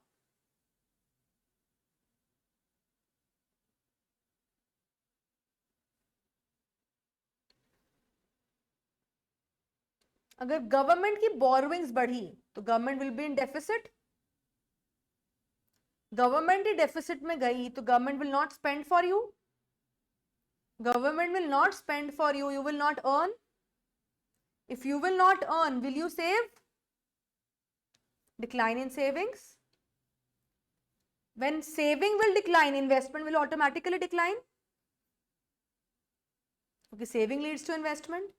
अगर गवर्नमेंट की बोरोइंग्स बढ़ी तो government will be in deficit. Government he deficit में गई तो government will not spend for you. Government will not spend for you, you will not earn. If you will not earn, will you save? Decline in savings. When saving will decline, investment will automatically decline. क्योंकि saving leads to investment.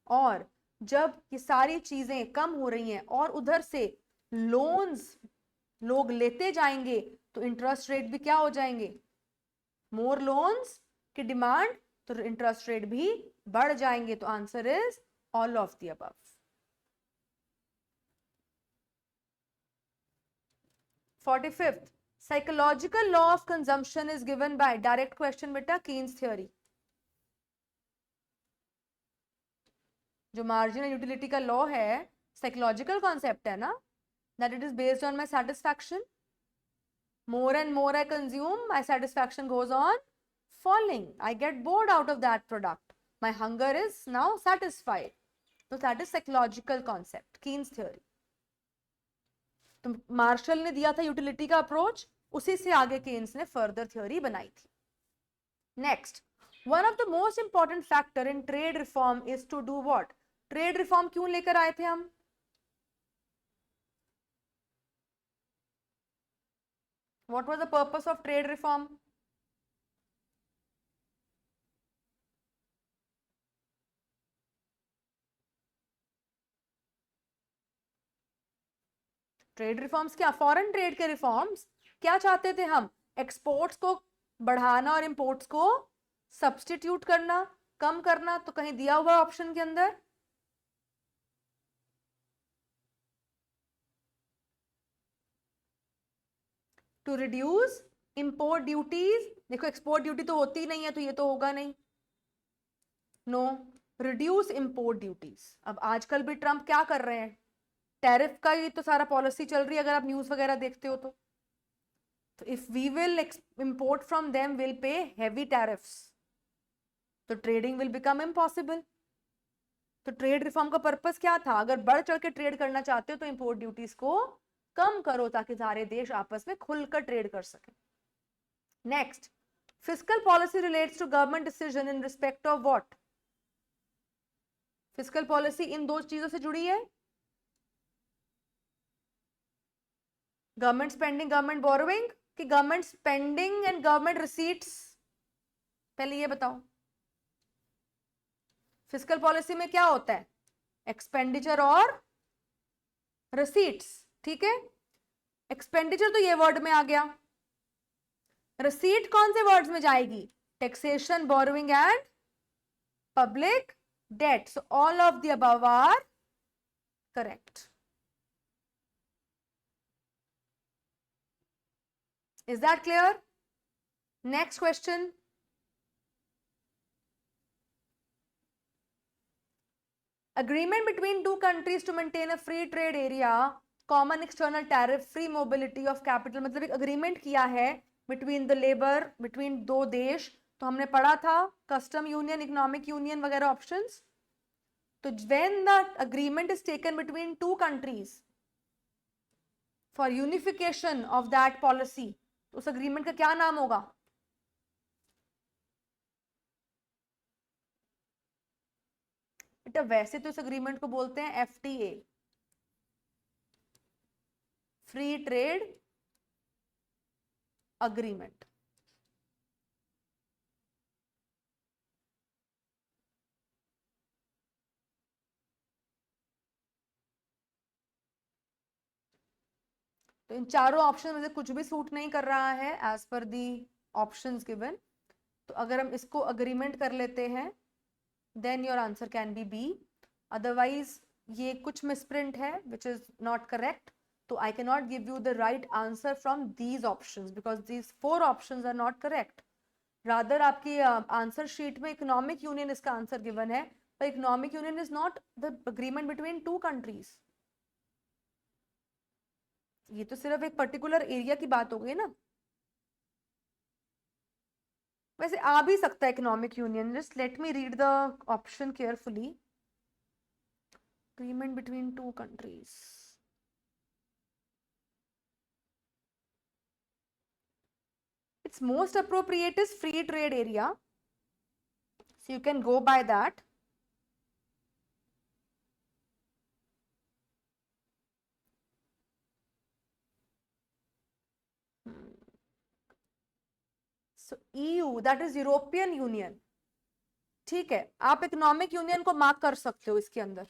और जब ये सारी चीजें कम हो रही हैं और उधर से लोन्स लोग लेते जाएंगे तो इंटरेस्ट रेट भी क्या हो जाएंगे? मोर लोन्स की डिमांड तो इंटरेस्ट रेट भी बढ़ जाएंगे. तो answer is all of the above. Forty fifth, psychological law of consumption is given by. Direct question बेटा, कीन्स थ्योरी. जो मार्जिनल यूटिलिटी का लॉ है साइकोलॉजिकल कॉन्सेप्ट है ना, that it is based on my satisfaction. More and more I consume, my satisfaction goes on falling. I get bored out of that product. My hunger is now satisfied. So that is psychological concept, Keynes theory. तो martial ने दिया था utility का approach, उसी से आगे Keynes ने further theory बनाई थी. Next, one of the most important factor in trade reform is to do what? Trade reform क्यों लेकर आए थे हम? What was the purpose of trade reform? Trade reforms क्या? फॉरेन ट्रेड के रिफॉर्म्स। क्या चाहते थे हम? एक्सपोर्ट्स को बढ़ाना और इंपोर्ट्स को सब्स्टिट्यूट करना, कम करना। तो कहीं दिया हुआ ऑप्शन के अंदर टू रिड्यूस इंपोर्ट ड्यूटीज। देखो एक्सपोर्ट ड्यूटी तो होती ही नहीं है, तो ये तो होगा नहीं। No, reduce import duties. अब आजकल भी ट्रम्प क्या कर रहे हैं? टैरिफ का ही तो सारा पॉलिसी चल रही है, अगर आप न्यूज वगैरह देखते हो तो if we will import from them will pay heavy tariffs, तो ट्रेडिंग विल बिकम इम्पॉसिबल। तो ट्रेड रिफॉर्म का पर्पस क्या था? अगर बढ़ चढ़ के ट्रेड करना चाहते हो तो इंपोर्ट ड्यूटीज को कम करो, ताकि सारे देश आपस में खुलकर ट्रेड कर सके। Next, fiscal policy relates to government decision in respect of what? Fiscal policy इन दो चीजों से जुड़ी है, गवर्नमेंट स्पेंडिंग, गवर्नमेंट बोरोइंग, कि government spending and government receipts? पहले ये बताओ, फिस्कल पॉलिसी में क्या होता है? एक्सपेंडिचर और रिसीट्स, ठीक है। एक्सपेंडिचर तो ये वर्ड में आ गया, रिसीट कौन से वर्ड्स में जाएगी? Taxation, borrowing and public debt. So all of the above are correct. Is that clear? Next question. Agreement between two countries to maintain a free trade area, common external tariff, free mobility of capital। मतलब एक agreement किया है between the labor, between दो देश। तो हमने पढ़ा था custom union, economic union वगैरह options। तो when the agreement is taken between two countries for unification of that policy, उस अग्रीमेंट का क्या नाम होगा? बेटा वैसे तो इस अग्रीमेंट को बोलते हैं FTA, फ्री ट्रेड अग्रीमेंट। तो इन चारों ऑप्शन में से कुछ भी सूट नहीं कर रहा है as per the options given. तो अगर हम इसको अग्रीमेंट कर लेते हैं then your answer can be B. Otherwise ये कुछ मिसप्रिंट है विच इज नॉट करेक्ट। तो I can not give you the right answer from these options because these 4 options are not correct. Rather आपकी answer sheet में economic union इसका answer given है, पर economic union is not the agreement between 2 countries. ये तो सिर्फ एक particular area की बात हो गई ना। वैसे आ भी सकता है economic union. Just let me read the option carefully. agreement between 2 countries, its most appropriate is free trade area, so you can go by that. So EU, that is European union. ठीक है, आप economic union को mark कर सकते हो इसके अंदर।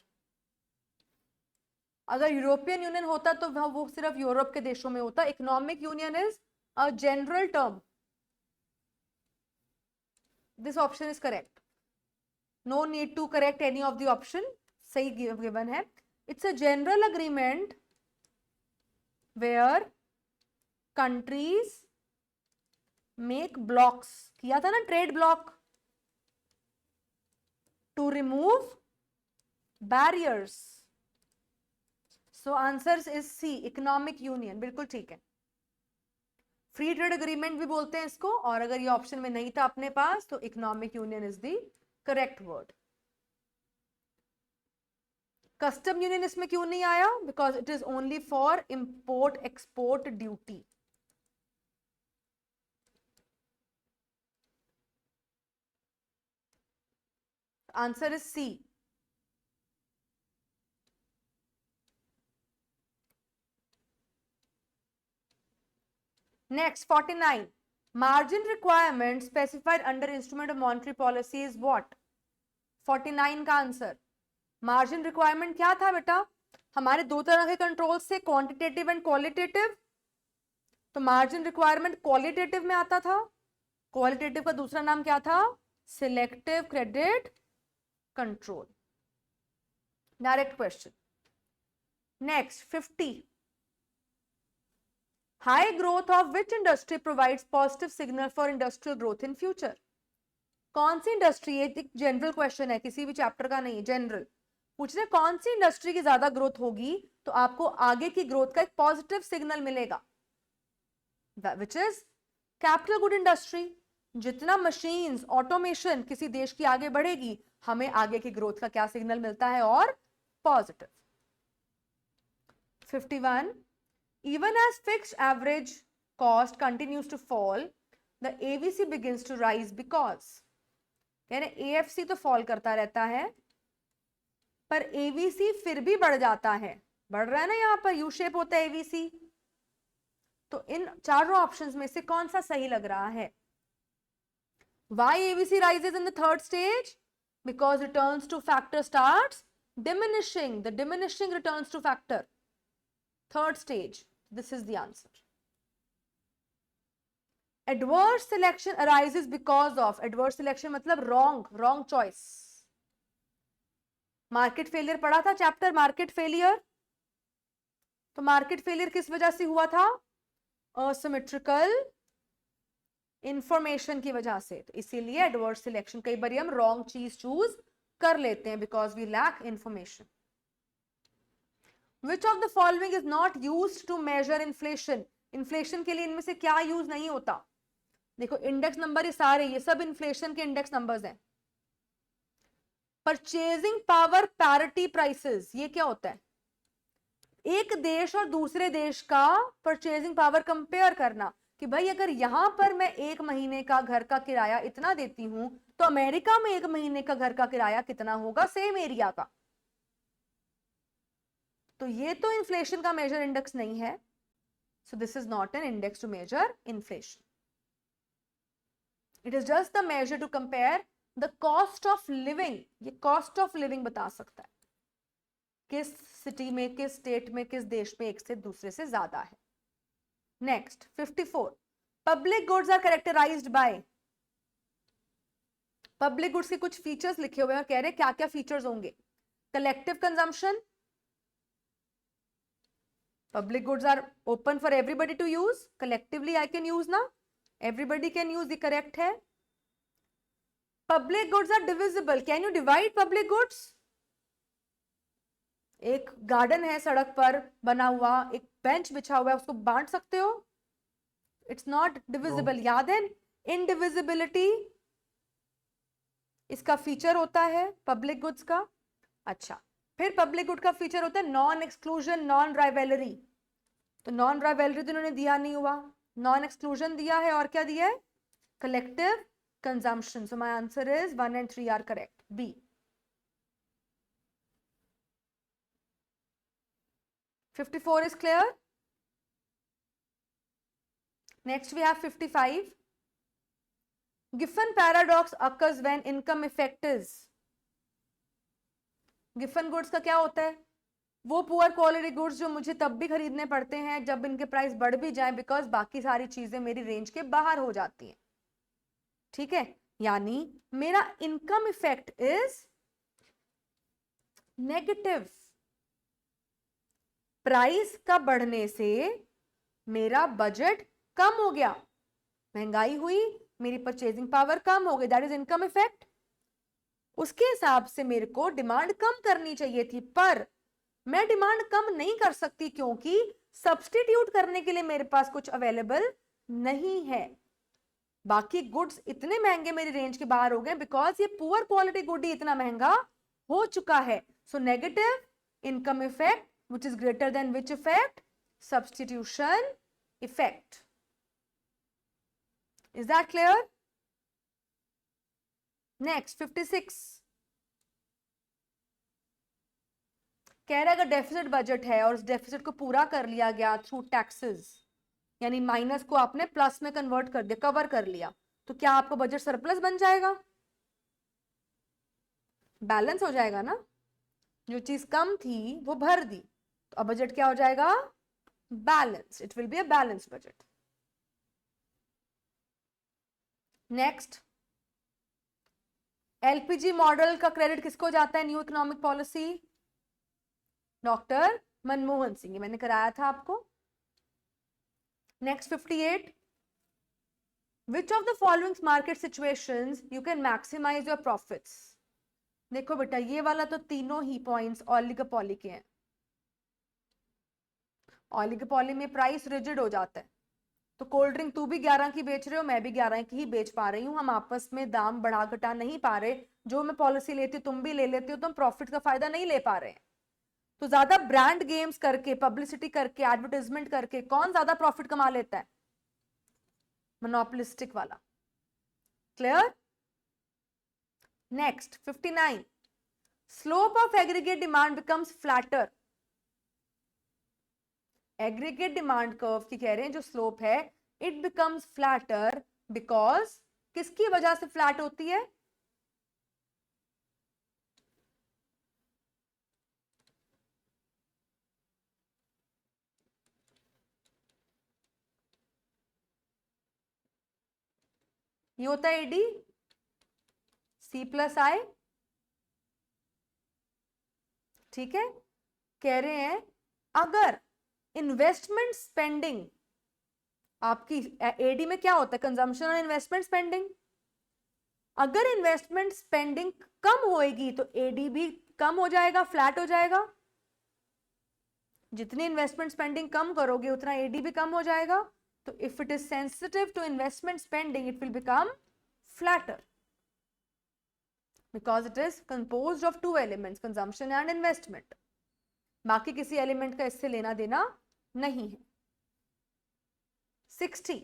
अगर यूरोपियन यूनियन होता तो वो सिर्फ यूरोप के देशों में होता। Economic union is a general term. This option is correct, no need to correct any of the option, सही गिवन है। It's a general agreement where countries make blocks. किया था ना trade block, to remove barriers. So answer is C, economic union. बिल्कुल ठीक है, free trade agreement भी बोलते हैं इसको। और अगर ये ऑप्शन में नहीं था अपने पास तो economic union is the correct word. Custom union इसमें क्यों नहीं आया? Because it is only for import export duty. Answer is C. Next, 49. Margin requirement specified under instrument of monetary policy is what? 49 का आंसर. मार्जिन रिक्वायरमेंट क्या था बेटा? हमारे दो तरह के कंट्रोल से, क्वांटिटेटिव एंड क्वालिटेटिव. तो मार्जिन रिक्वायरमेंट क्वालिटेटिव में आता था. क्वालिटेटिव का दूसरा नाम क्या था? Selective credit control. Direct question. Next 50. High growth of which industry provides positive signal for industrial growth in future? कौन सी इंडस्ट्री? ये एक जनरल क्वेश्चन है, किसी भी चैप्टर का नहीं, जनरल पूछ रहे. कौन सी इंडस्ट्री की ज्यादा ग्रोथ होगी तो आपको आगे की ग्रोथ का एक पॉजिटिव सिग्नल मिलेगा? Which is capital good industry. जितना मशीन्स, ऑटोमेशन किसी देश की आगे बढ़ेगी, हमें आगे की ग्रोथ का क्या सिग्नल मिलता है? और positive. 51. Even as fixed average cost continues to fall, the AVC begins to rise because. यानी AFC तो फॉल करता रहता है, पर AVC फिर भी बढ़ जाता है. बढ़ रहा है ना, यहाँ पर यू शेप होता है AVC. तो इन चारों ऑप्शंस में से कौन सा सही लग रहा है? Why AVC rises in the third stage? Because returns to factor starts diminishing. The diminishing returns to factor. Third stage. This is the answer. Adverse selection arises because of. Adverse selection मतलब wrong choice. Market failure पढ़ा था chapter, market failure. तो market failure किस वजह से हुआ था? Asymmetrical information की वजह से. तो इसीलिए एडवर्स सिलेक्शन, कई बार हम रॉन्ग चीज चूज कर लेते हैं because we lack information. Which of the following is not used to measure inflation? Inflation के लिए इनमें से क्या यूज नहीं होता? देखो इंडेक्स नंबर ये सारे, ये सब इन्फ्लेशन के इंडेक्स नंबर्स हैं. परचेजिंग पावर पैरिटी प्राइसेस, ये क्या होता है? एक देश और दूसरे देश का परचेजिंग पावर कंपेयर करना कि भाई अगर यहां पर मैं एक महीने का घर का किराया इतना देती हूं तो अमेरिका में एक महीने का घर का किराया कितना होगा सेम एरिया का. तो ये तो इन्फ्लेशन का मेजर इंडेक्स नहीं है. So this is not an index to measure inflation. It is just the measure to compare the cost of living. ये कॉस्ट ऑफ लिविंग बता सकता है किस सिटी में, किस स्टेट में, किस देश में एक से दूसरे से ज्यादा है. Next 54. Public goods are characterized by. Public goods के कुछ फीचर्स लिखे हुए हैं और कह रहे हैं क्या क्या फीचर्स होंगे. Collective consumption. Public goods are open for everybody to use. Collectively I can use ना. Everybody can use, the correct है. Public goods are divisible. Can you divide public goods? एक गार्डन है सड़क पर बना हुआ, एक बेंच बिछा हुआ है, उसको बांट सकते हो? It's not divisible. याद है indivisibility इसका फीचर होता है पब्लिक गुड्स का. अच्छा, फिर पब्लिक गुड का फीचर होता है नॉन एक्सक्लूजन, नॉन राइवलरी. तो नॉन राइवलरी तो इन्होंने दिया नहीं हुआ, नॉन एक्सक्लूजन दिया है और क्या दिया है? Collective consumption. So my answer is 1 and 3 are correct. B. 54 is clear. Next we have 55. Giffen paradox occurs when income effect is. Giffen goods का क्या होता है? वो पुअर क्वालिटी गुड्स जो मुझे तब भी खरीदने पड़ते हैं जब इनके प्राइस बढ़ भी जाए बिकॉज बाकी सारी चीजें मेरी रेंज के बाहर हो जाती हैं. ठीक है, यानी मेरा income effect is negative. Price का बढ़ने से मेरा बजट कम हो गया, महंगाई हुई, मेरी परचेजिंग पावर कम हो गई, दैट इज इनकम इफेक्ट. उसके हिसाब से मेरे को डिमांड कम करनी चाहिए थी, पर मैं डिमांड कम नहीं कर सकती क्योंकि सब्स्टिट्यूट करने के लिए मेरे पास कुछ अवेलेबल नहीं है. बाकी गुड्स इतने महंगे मेरी रेंज के बाहर हो गए बिकॉज ये पुअर क्वालिटी गुड ही इतना महंगा हो चुका है. So negative income effect which is greater than which effect? Substitution effect. Is that clear? Next 56. कह रहा है अगर डेफिसिट बजट है और उस डेफिसिट को पूरा कर लिया गया थ्रू टैक्सेस, यानी माइनस को आपने प्लस में कन्वर्ट कर दिया, कवर कर लिया, तो क्या आपका बजट सरप्लस बन जाएगा? बैलेंस हो जाएगा ना, जो चीज कम थी वो भर दी, तो अब बजट क्या हो जाएगा? Balance. It will be a balance budget. Next, LPG model का क्रेडिट किसको जाता है? New economic policy, doctor Manmohan Singh. ये मैंने कराया था आपको. Next 58, which of the following market situations you can maximize your profits? देखो बेटा, ये वाला तो तीनों ही पॉइंट्स ऑलिगोपॉली के हैं. ऑलिगोपॉली में प्राइस रिजिड हो जाता है, तो कोल्ड ड्रिंक तू भी 11 की बेच रहे हो, मैं भी 11 की ही बेच पा रही हूँ, हम आपस में दाम बढ़ा घटा नहीं पा रहे, जो मैं पॉलिसी लेती हूँ तुम भी ले लेती हो, तो हम प्रॉफिट का फायदा नहीं ले पा रहे हैं. तो ज्यादा ब्रांड गेम्स करके, पब्लिसिटी करके, एडवर्टाइजमेंट करके कौन ज्यादा प्रॉफिट कमा लेता है? मोनोपोलिस्टिक वाला. Clear? Next 59, slope of aggregate demand becomes flatter. Aggregate demand curve की कह रहे हैं जो स्लोप है, इट बिकम्स फ्लैटर बिकॉज, किसकी वजह से फ्लैट होती है? ये होता है एडी सी प्लस आई. ठीक है, कह रहे हैं अगर इन्वेस्टमेंट स्पेंडिंग आपकी, एडी में क्या होता है? कंजम्पशन और इन्वेस्टमेंट स्पेंडिंग. अगर इन्वेस्टमेंट स्पेंडिंग कम होएगी तो एडी भी कम हो जाएगा, फ्लैट हो जाएगा. जितनी इन्वेस्टमेंट स्पेंडिंग कम करोगे उतना एडी भी कम हो जाएगा. तो if it is sensitive to investment spending it will become flatter because it is composed of two elements, consumption and investment. बाकी किसी एलिमेंट का इससे लेना देना नहीं है. 60,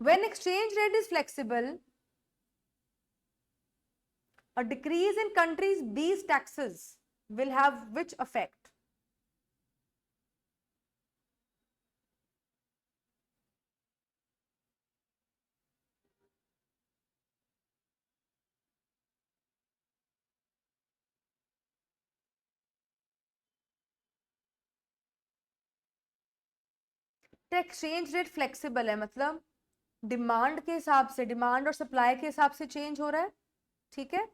when exchange rate is flexible, a decrease in countries B's taxes will have which effect? Exchange rate flexible है, मतलब डिमांड के हिसाब से, डिमांड और सप्लाई के हिसाब से चेंज हो रहा है. ठीक है,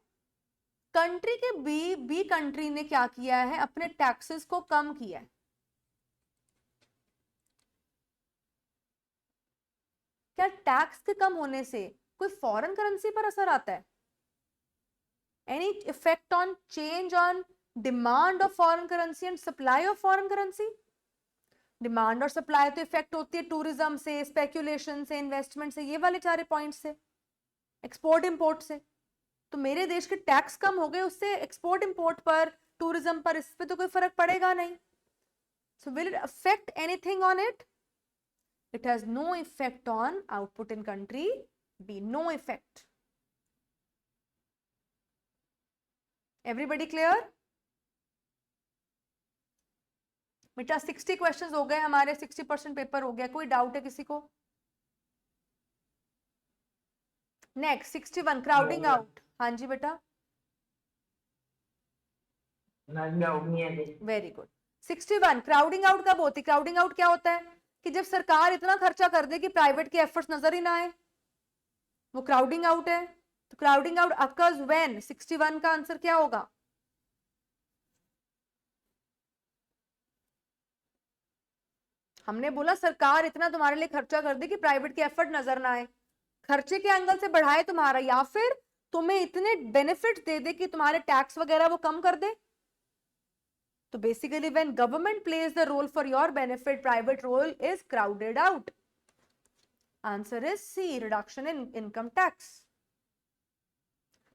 कंट्री के बी कंट्री ने क्या किया है? अपने टैक्सेस को कम किया है. क्या टैक्स के कम होने से कोई फॉरेन करेंसी पर असर आता है? Any effect on change on demand of foreign currency and supply of foreign currency? Demand और सप्लाई तो इफेक्ट होती है टूरिज्म से, स्पेक्यूलेशन से, इन्वेस्टमेंट से, ये वाले सारे पॉइंट से, एक्सपोर्ट इंपोर्ट से. तो मेरे देश के टैक्स कम हो गए, उससे एक्सपोर्ट इंपोर्ट पर, टूरिज्म पर, इस पे तो कोई फर्क पड़ेगा नहीं. So will it affect anything on it? It has no effect on output in country B, no effect. Everybody clear? बेटा 60 क्वेश्चंस हो गए हमारे, 60% पेपर हो गया. कोई डाउट है किसी को? Next 61, crowding out. हाँ जी बेटा, वेरी गुड. 61, क्राउडिंग आउट कब होती है? क्राउडिंग आउट क्या होता है? कि जब सरकार इतना खर्चा कर दे कि प्राइवेट के एफर्ट्स नजर ही ना आए, वो क्राउडिंग आउट है. तो क्राउडिंग आउट अकर्स व्हेन, 61 का आंसर क्या होगा? हमने बोला सरकार इतना तुम्हारे लिए खर्चा कर दे कि प्राइवेट के एफर्ट नजर ना आए, खर्चे के एंगल से बढ़ाए तुम्हारा, या फिर तुम्हें इतने बेनिफिट दे दे कि तुम्हारे टैक्स वगैरह वो कम कर दे. तो basically when government plays the role for your benefit, private role is crowded out. Answer is C, reduction in income tax.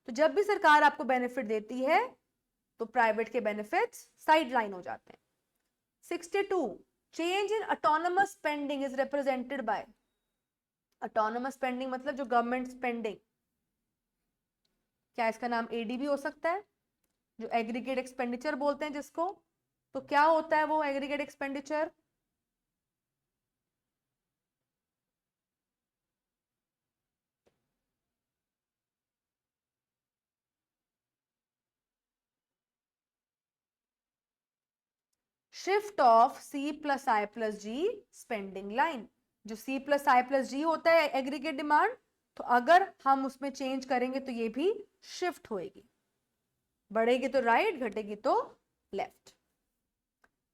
तो जब भी सरकार आपको बेनिफिट देती है तो प्राइवेट के बेनिफिट्स साइडलाइन हो जाते हैं. 62, change in autonomous spending is represented by. Autonomous spending मतलब जो गवर्नमेंट स्पेंडिंग, क्या इसका नाम एडी भी हो सकता है, जो एग्रीगेट एक्सपेंडिचर बोलते हैं जिसको, तो क्या होता है वो aggregate expenditure? Shift of C plus I plus G spending line. जो सी प्लस आई प्लस जी होता है एग्रीगेट डिमांड, तो अगर हम उसमें चेंज करेंगे तो ये भी शिफ्ट होएगी, बढ़ेगी तो राइट, घटेगी तो left.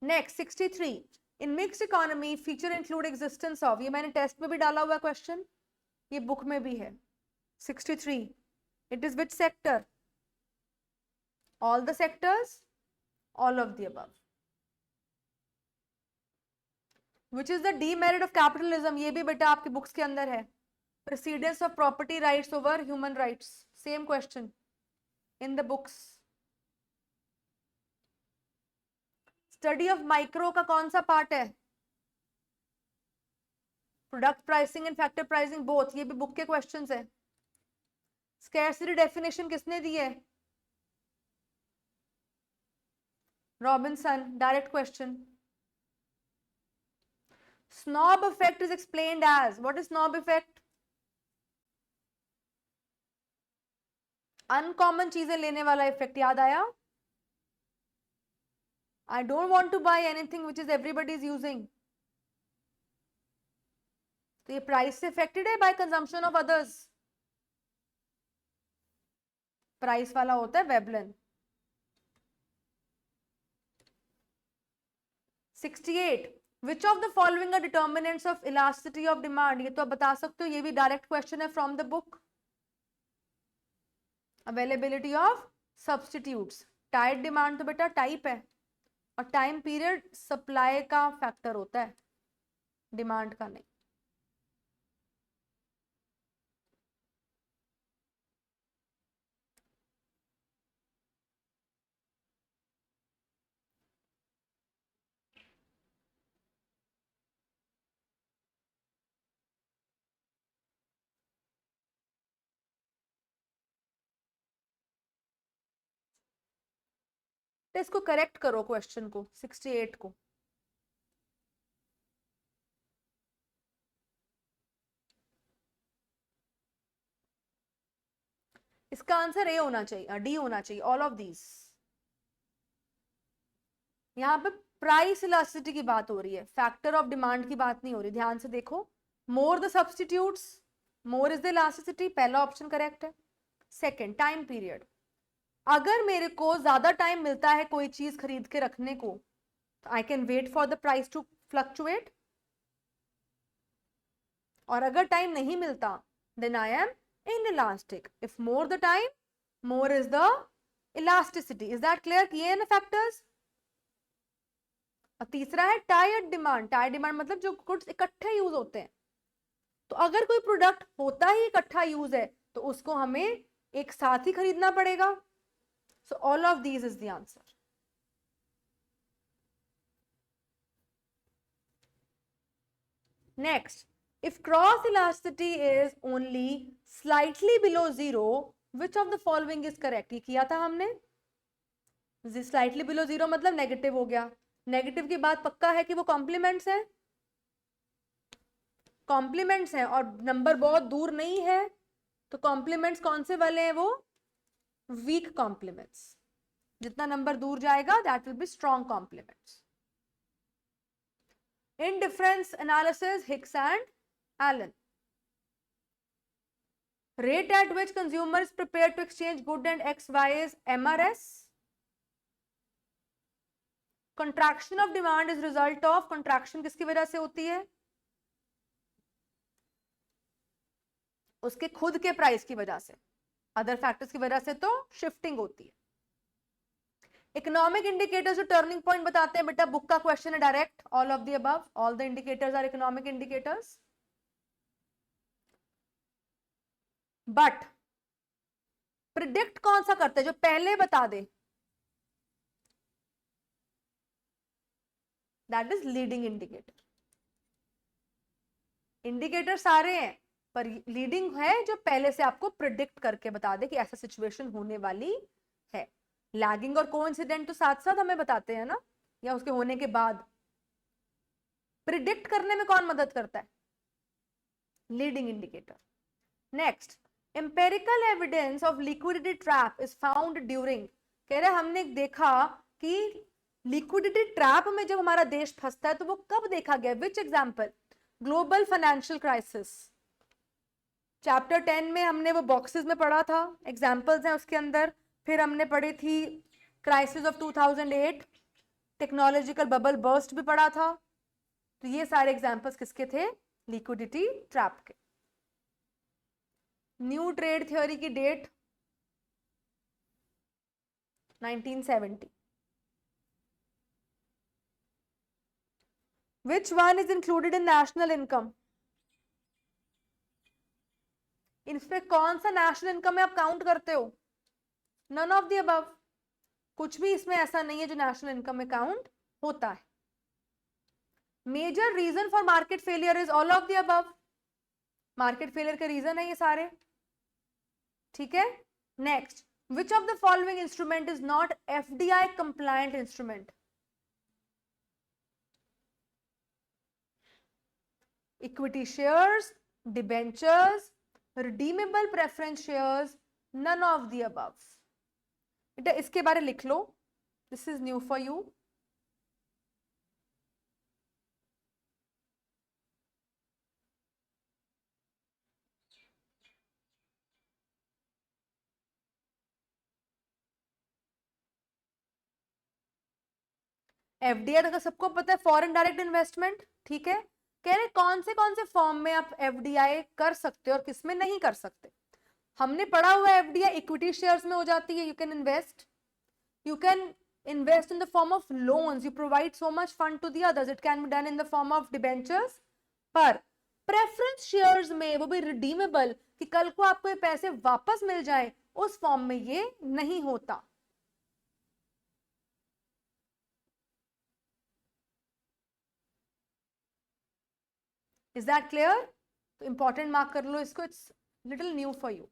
Next 63, in mixed economy feature include existence of, ये मैंने टेस्ट में भी डाला हुआ क्वेश्चन, ये बुक में भी है। 63, it is which sector? All the sectors, all of the above. Which is the demerit of capitalism, ये भी बेटा आपकी बुक्स के अंदर है। Precedence of property rights over human rights, same question in the books. Study of micro का कौन सा पार्ट है? Product pricing and factor pricing both, ये भी बुक के क्वेश्चंस है। स्कैर्सिटी डेफिनेशन किसने दी है? Robinson, direct question. Snob effect is explained as, what is snob effect? Uncommon चीजें लेने वाला इफेक्ट, याद आया? I don't want to buy anything which is everybody is using. तो ये प्राइस से अफेक्टेड है by consumption of others. Price वाला होता है Veblen. 68, which of the following are determinants of elasticity of demand, ये तो आप बता सकते हो, ये भी डायरेक्ट क्वेश्चन है from the book. Availability of substitutes, tight demand तो बेटा टाइप है, और टाइम पीरियड सप्लाई का फैक्टर होता है, डिमांड का नहीं। तो इसको करेक्ट करो क्वेश्चन को, 68 को। इसका आंसर ए होना चाहिए, डी होना चाहिए, ऑल ऑफ दीज। यहाँ पे प्राइस इलास्टिसिटी की बात हो रही है, फैक्टर ऑफ डिमांड की बात नहीं हो रही, ध्यान से देखो। More the substitutes more is the elasticity, पहला ऑप्शन करेक्ट है। सेकंड, टाइम पीरियड, अगर मेरे को ज्यादा टाइम मिलता है कोई चीज खरीद के रखने को, तो I can wait for the price to fluctuate, और अगर टाइम नहीं मिलता then I am inelastic. If more the time, more is the elasticity. Is that clear? किए ना फैक्टर्स। और तीसरा है टायर्ड डिमांड। टायर्ड डिमांड मतलब जो गुड्स इकट्ठे यूज होते हैं, तो अगर कोई प्रोडक्ट होता ही इकट्ठा यूज है तो उसको हमें एक साथ ही खरीदना पड़ेगा। सो all of these is the answer. Next, if cross elasticity is only slightly below zero, which of the following is correct? ये किया था हमने। slightly below zero मतलब नेगेटिव हो गया, नेगेटिव की बात पक्का है कि वो कॉम्प्लीमेंट्स है, कॉम्प्लीमेंट्स हैं और नंबर बहुत दूर नहीं है, तो कॉम्प्लीमेंट्स कौन से वाले हैं? वो वीक कॉम्प्लीमेंट्स। जितना नंबर दूर जाएगा that will be strong complements. Indifference analysis, Hicks and Allen. Rate at which consumer is prepared to exchange good and XY is MRS. Contraction of demand is result of, contraction किसकी वजह से होती है? उसके खुद के price की वजह से, अदर फैक्टर्स की वजह से तो शिफ्टिंग होती है। इकोनॉमिक इंडिकेटर्स जो टर्निंग पॉइंट बताते हैं बेटा, बुक का क्वेश्चन है direct, all of the above, all the indicators are economic indicators. But predict कौन सा करते हैं? जो पहले बता दे, that is leading indicator. Indicator सारे हैं पर लीडिंग है जो पहले से आपको प्रिडिक्ट करके बता दे कि ऐसा सिचुएशन होने वाली है। लैगिंग और कोइंसिडेंट तो साथ साथ हमें बताते हैं ना, या उसके होने के बाद? प्रिडिक्ट करने में कौन मदद करता है? Leading indicator. Next, empirical evidence of liquidity trap is found during. कह रहे हमने देखा कि लिक्विडिटी ट्रैप में जब हमारा देश फंसता है तो वो कब देखा गया? विच example? Global financial crisis. Chapter 10 में हमने वो बॉक्सेस में पढ़ा था, एग्जाम्पल्स हैं उसके अंदर. फिर हमने पढ़ी थी crisis of 2008, technological bubble burst भी पढ़ा था. तो ये सारे एग्जाम्पल्स किसके थे? लिक्विडिटी ट्रैप के. न्यू ट्रेड थ्योरी की date 1970. Which one is included in national income? इसमें कौन सा नेशनल इनकम में आप काउंट करते हो? None of the above. कुछ भी इसमें ऐसा नहीं है जो नेशनल इनकम में काउंट होता है. Major reason for market failure is all of the above. Market failure के रीजन है ये सारे. ठीक है. Next, which of the following instrument is not FDI compliant instrument? Equity shares, debentures, redeemable preference shares, none of the above. बेटा इसके बारे लिख लो. This is new for you. FDI अगर सबको पता है, फॉरेन डायरेक्ट इन्वेस्टमेंट. ठीक है. कह रहे कौन से फॉर्म में आप एफडीआई कर सकते हो और किसमें नहीं कर सकते? हमने पढ़ा हुआ है एफडीआई इक्विटी शेयर्स में हो जाती है. You can invest in the form of loans. You provide so much fund to the others. It can be done in the form of debentures. पर प्रेफरेंस शेयर्स में, वो भी रिडीमेबल, कि कल को आपको ये पैसे वापस मिल जाए, उस फॉर्म में ये नहीं होता. Is that clear? तो इंपॉर्टेंट मार्क कर लो इसको. It's little new for you.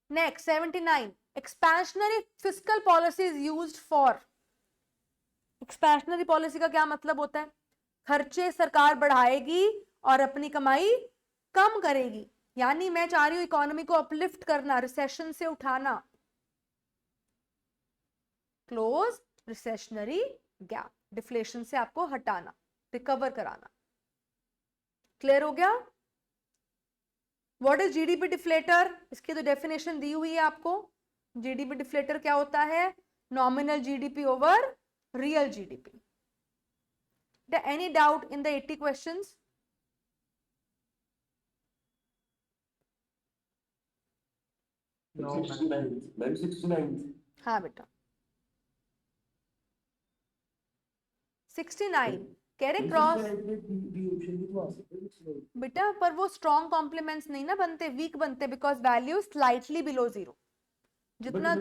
Next 79, expansionary fiscal policy is used for. Expansionary policy का क्या मतलब होता है? खर्चे सरकार बढ़ाएगी और अपनी कमाई कम करेगी. यानी मैं चाह रही हूं इकोनॉमी को अपलिफ्ट करना, रिसेशन से उठाना. क्लोज रिसेशनरी गैप, डिफ्लेशन से आपको हटाना, रिकवर कराना. क्लियर हो गया? What is GDP deflator? इसकी तो डेफिनेशन दी हुई है आपको. जीडीपी डिफ्लेटर क्या होता है? Nominal GDP over real GDP. Any doubt in the 80 questions? हाँ बेटा 69 कह रहे क्रॉस. बेटा पर वो स्ट्रॉन्ग कॉम्प्लीमेंट्स नहीं ना बनते, वीक बनते, because value slightly below zero. जितना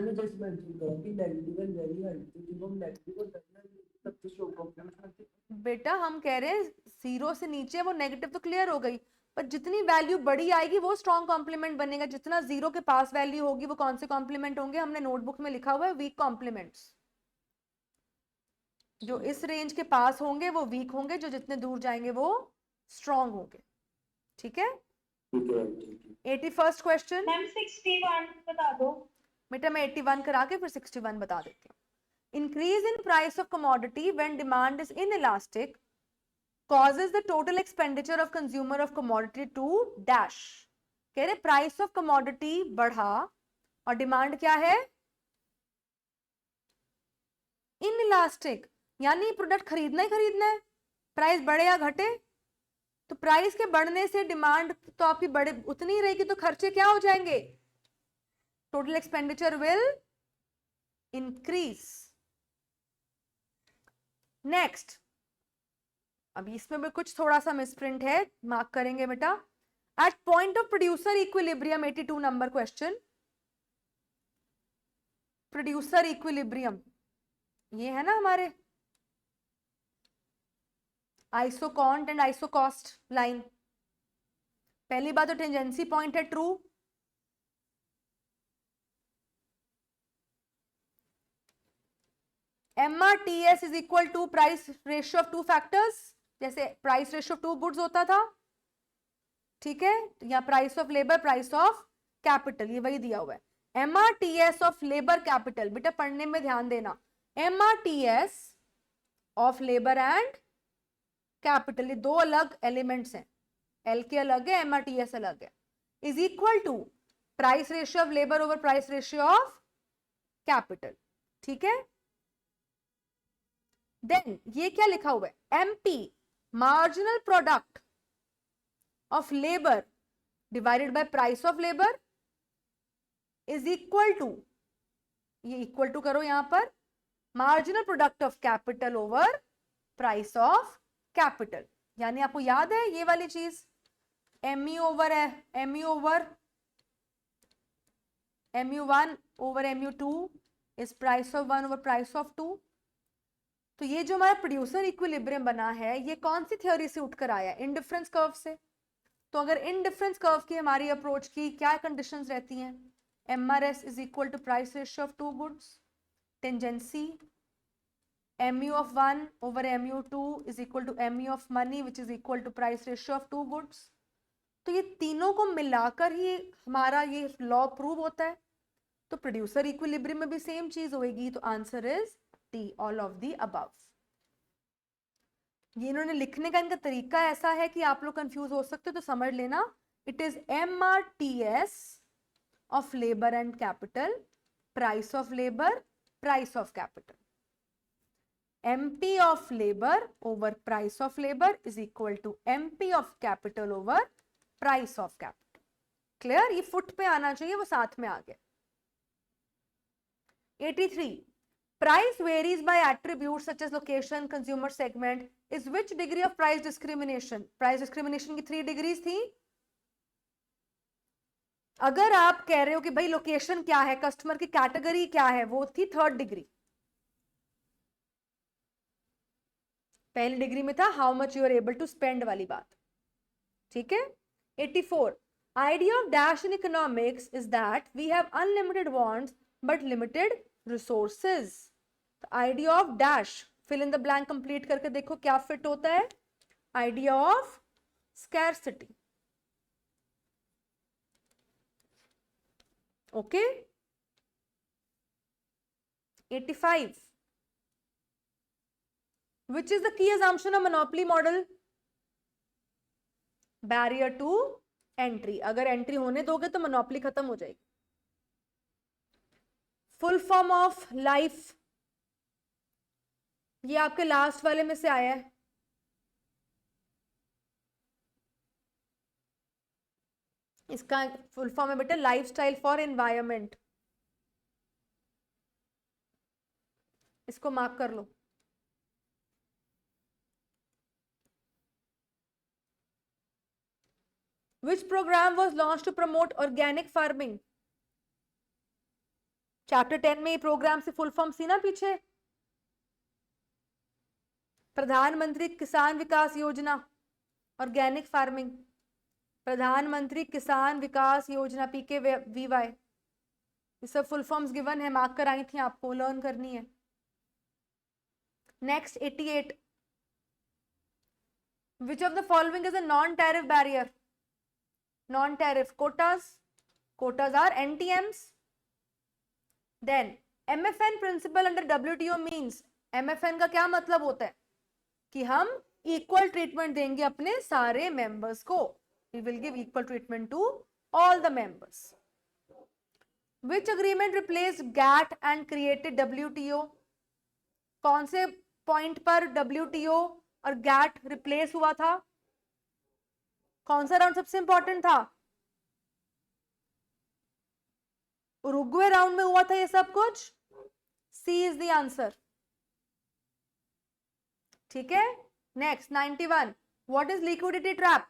बेटा हम कह रहे हैं जीरो से नीचे वो नेगेटिव तो क्लियर हो गई, पर जितनी वैल्यू बड़ी आएगी वो स्ट्रॉन्ग कॉम्प्लीमेंट बनेगा. जितना जीरो के पास वैल्यू होगी वो कौन से कॉम्प्लीमेंट होंगे? हमने नोटबुक में लिखा हुआ है वीक कॉम्प्लीमेंट्स. जो इस रेंज के पास होंगे वो वीक होंगे, जो जितने दूर जाएंगे वो स्ट्रॉन्ग होंगे. ठीक है. 81st question. मैम 61 बता दो. बेटा मैं 81 करा के फिर 61 बता देती हूँ. Increase in price of commodity when demand is inelastic causes the total expenditure of consumer of commodity to dash. कह रहे प्राइस ऑफ कमोडिटी बढ़ा और डिमांड क्या है? इनइलास्टिक. यानी प्रोडक्ट खरीदना ही खरीदना है, प्राइस बढ़े या घटे. तो प्राइस के बढ़ने से डिमांड तो आपकी बढ़े उतनी ही रहेगी, तो खर्चे क्या हो जाएंगे? Total expenditure will increase. Next, अब इसमें भी कुछ थोड़ा सा मिसप्रिंट है, मार्क करेंगे बेटा. At point of producer equilibrium 82 number question. Producer equilibrium ये है ना हमारे आइसोकॉन्ट एंड आइसोकॉस्ट लाइन. पहली बात तो टेंजेंसी पॉइंट है true. MRTS is equal to price ratio of two factors, जैसे price ratio of two goods होता था, ठीक है, या price of labour, price of capital, ये वही दिया हुआ है। MRTS ऑफ लेबर कैपिटल, बेटा पढ़ने में ध्यान देना, MRTS of labour and capital, ये दो अलग एलिमेंट्स हैं, एल के अलग है, MRTS अलग है, is equal to price ratio of labour over price ratio of capital, ठीक है। देन ये क्या लिखा हुआ है, MP marginal product of labour divided by price of labour is equal to, ये इक्वल टू करो यहां पर, marginal product of capital over price of capital. यानी आपको याद है ये वाली चीज, MU ओवर है, MU1 over MU2 is price of 1 over price of 2। तो ये जो हमारा प्रोड्यूसर इक्विलिब्रियम बना है, ये कौन सी थ्योरी से उठकर आया, इनडिफरेंस कर्व से। तो अगर इनडिफरेंस कर्व की हमारी अप्रोच की क्या कंडीशंस रहती हैं, MRS is equal to price ratio of two goods, tangency MU of 1 over MU2 is equal to MU of money which is equal to price ratio of two goods. तो ये तीनों को मिलाकर ही हमारा ये लॉ प्रूव होता है। तो प्रोड्यूसर इक्विलिब्रियम में भी सेम चीज होगी, तो answer is D, all of the above. ये इन्होंने लिखने का इनका तरीका ऐसा है कि आप लोग कंफ्यूज हो सकते हो, तो समझ लेना, it is MRTS of labour and capital, price of labour, price of capital. MP of labour over price of labour is equal to MP of capital over price of capital. Clear, ये फुट पे आना चाहिए, वो साथ में आ गया। 83, price varies by attributes such as location, consumer segment, is which degree of price discrimination? Price discrimination की 3 डिग्रीज थी। अगर आप कह रहे हो कि भाई लोकेशन क्या है, कस्टमर की कैटेगरी क्या है, वो थी 3rd डिग्री। पहली डिग्री में था how much you are able to spend वाली बात, ठीक है। 84, idea of dash in economics is that we have unlimited wants but limited resources. Idea of dash, fill in the blank complete करके देखो क्या फिट होता है, idea of scarcity, okay. 85, which is the key assumption of monopoly model? Barrier to entry, अगर entry होने दोगे तो monopoly खत्म हो जाएगी। फुल फॉर्म ऑफ लाइफ, ये आपके लास्ट वाले में से आया है, इसका फुल फॉर्म है बेटा लाइफस्टाइल फॉर एनवायरनमेंट, इसको मार्क कर लो। Which program was launched to promote organic farming? Chapter 10 में ये प्रोग्राम से फुल फॉर्म सी ना पीछे, प्रधानमंत्री किसान विकास योजना, ऑर्गेनिक फार्मिंग, प्रधानमंत्री किसान विकास योजना PKVY, ये सब फुल फॉर्म्स गिवन है, मार्क कराई थी, आपको लर्न करनी है। Next 88, which of the following is a non tariff barrier? Non tariff quotas are NTMs. Then MFN principle under WTO means, MFN का क्या मतलब होता है कि हम इक्वल ट्रीटमेंट देंगे अपने सारे मेंबर्स को, we will give equal treatment to all the members. Which agreement replaced GATT and created WTO? कौन से पॉइंट पर WTO और GATT रिप्लेस हुआ था? कौन सा राउंड सबसे इंपॉर्टेंट था? उरुग्वे राउंड में हुआ था ये सब कुछ, सी इज द आंसर, ठीक है। Next 91, what is liquidity trap?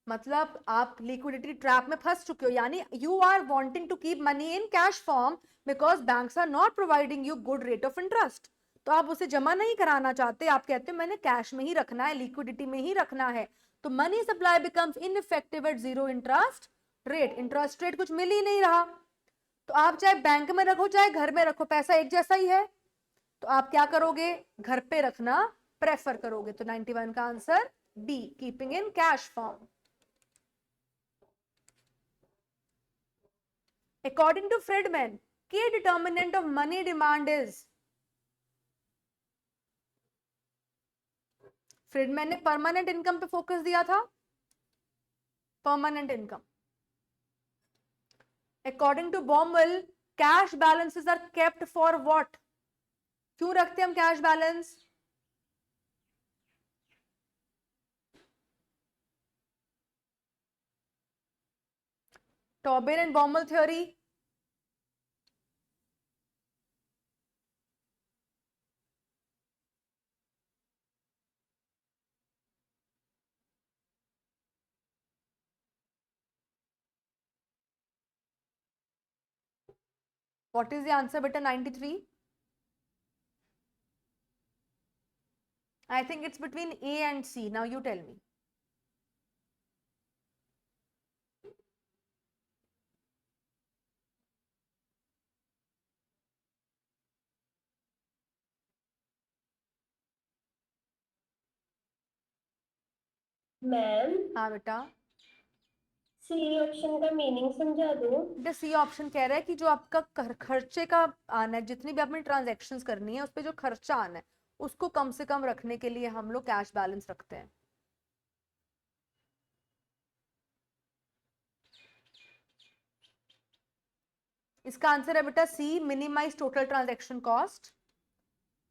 मतलब आप लिक्विडिटी ट्रैप में फंस चुके हो, यानी you are wanting to keep money in cash form because banks are not providing you good rate of interest, तो आप उसे जमा नहीं कराना चाहते, आप कहते हो मैंने कैश में ही रखना है, लिक्विडिटी में ही रखना है, तो money supply becomes ineffective at zero interest rate, interest rate कुछ मिल ही नहीं रहा, तो आप चाहे बैंक में रखो चाहे घर में रखो, पैसा एक जैसा ही है, तो आप क्या करोगे, घर पे रखना प्रेफर करोगे। तो 91 का answer B, keeping in cash form. According to Friedman, की determinant of money demand is, Friedman ने परमानेंट इनकम पे फोकस दिया था, permanent income. According to Baumol, cash balances are kept for what, क्यों रखते हैं हम cash balance? Tobin and Baumol theory, what is the answer beta 93? I think it's between A and C. Now you tell me. Ma'am, हाँ बेटा, C option का meaning समझा दो। बेटा सी ऑप्शन कह रहा है कि जो आपका खर्चे का आना है, जितनी भी आपने ट्रांजैक्शंस करनी है उस पर जो खर्चा आना है उसको कम से कम रखने के लिए हम लोग कैश बैलेंस रखते हैं। इसका आंसर है बेटा C, minimize total transaction cost.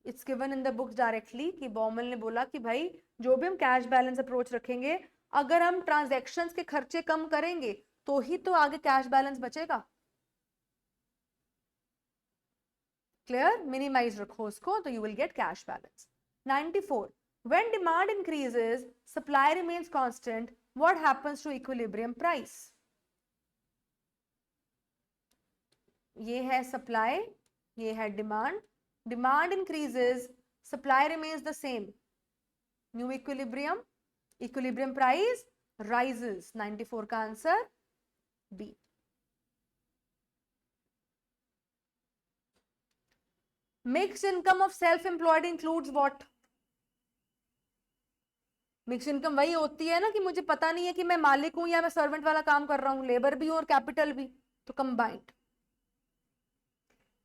It's given in the books directly कि बॉमल ने बोला कि भाई जो भी हम कैश बैलेंस अप्रोच रखेंगे, अगर हम ट्रांजैक्शंस के खर्चे कम करेंगे तो ही तो आगे कैश बैलेंस बचेगा। क्लियर, मिनिमाइज रखो उसको तो you will get cash balance. 94, when demand increases supply remains constant, what happens to equilibrium price? ये है सप्लाई, ये है demand, demand increases supply remains the same, new equilibrium, equilibrium price rises. 94 का answer B. Mixed income of self employed includes what? Mixed income वही होती है ना कि मुझे पता नहीं है कि मैं मालिक हूं या मैं सर्वेंट वाला काम कर रहा हूं, लेबर भी हूं और कैपिटल भी, तो combined.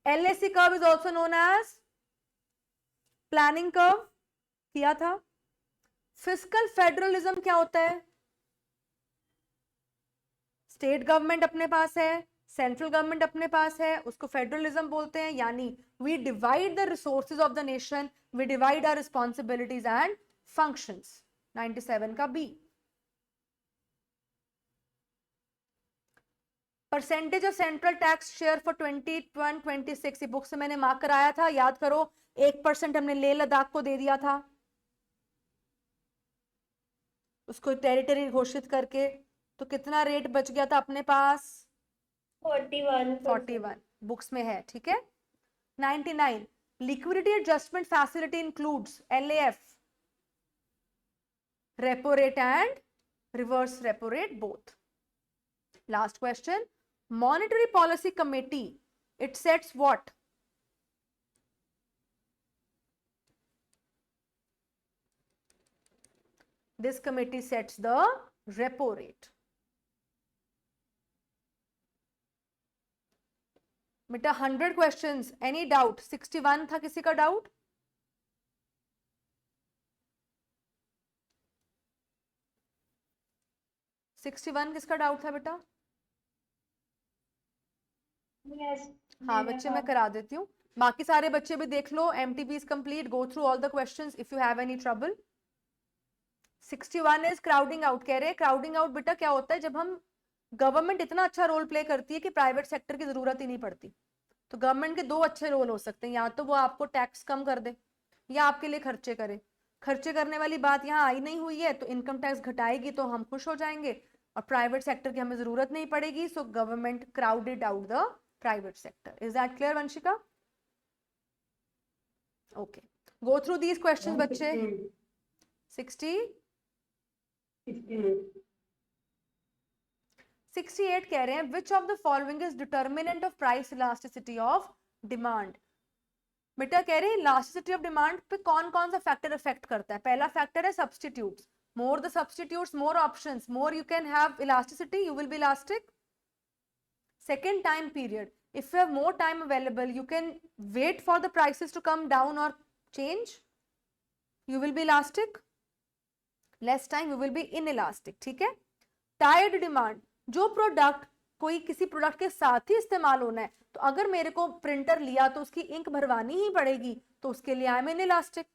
LAC curve is also known as planning curve, किया था। फिस्कल फेडरलिज्म क्या होता है? स्टेट गवर्नमेंट अपने पास है, सेंट्रल गवर्नमेंट अपने पास है, उसको फेडरलिज्म बोलते हैं। यानी we divide the resources of the nation, we divide our responsibilities and functions. 97 का B. Percentage of central tax share for 21-26, ये बुक से मैंने मार्क कराया था, याद करो। 1% हमने लेह लद्दाख को दे दिया था, उसको टेरिटरी घोषित करके, तो कितना रेट बच गया था अपने पास? 41 बुक्स में है, ठीक है। 99, liquidity adjustment facility includes LAF, repo rate and reverse repo rate both. Last question, monetary policy committee, it sets what? This committee sets the repo rate. बेटा 100 क्वेश्चंस, एनी डाउट? 61 था किसी का डाउट? किसका doubt था बेटा? हाँ बच्चे मैं करा देती हूँ, बाकी सारे बच्चे भी देख लो। MTP is complete, go through all the questions if you have any trouble. 61 is crowding out. कह रहे हैं क्राउडिंग आउट बेटा क्या होता है, जब हम गवर्नमेंट इतना अच्छा रोल प्ले करती है कि प्राइवेट सेक्टर की जरूरत ही नहीं पड़ती। तो गवर्नमेंट के दो अच्छे रोल हो सकते हैं, या तो वो आपको टैक्स कम कर दे या आपके लिए खर्चे करे। खर्चे करने वाली बात यहाँ आई नहीं हुई है, तो इनकम टैक्स घटाएगी तो हम खुश हो जाएंगे और प्राइवेट सेक्टर की हमें जरूरत नहीं पड़ेगी। So government crowded out the private sector. Is that clear Vanshika? Okay, go through these questions बच्चे। 60 68 कह रहे हैं विच of the following is determinant of price elasticity of demand. बेटा कह रहे हैं इलास्टिसिटी ऑफ डिमांड पे कौन कौन सा फैक्टर इफेक्ट करता है। पहला फैक्टर है substitutes, more the substitutes, more options, more you can have elasticity, you will be elastic. Second, time period. If you have more time available, you can wait for the prices to come down or change, you will be elastic. Less time, you will be inelastic. ठीक है। Tied demand, जो product कोई किसी product के साथ ही इस्तेमाल होना है, तो अगर मेरे को प्रिंटर लिया तो उसकी इंक भरवानी ही पड़ेगी, तो उसके लिए आई एम इनइलास्टिक।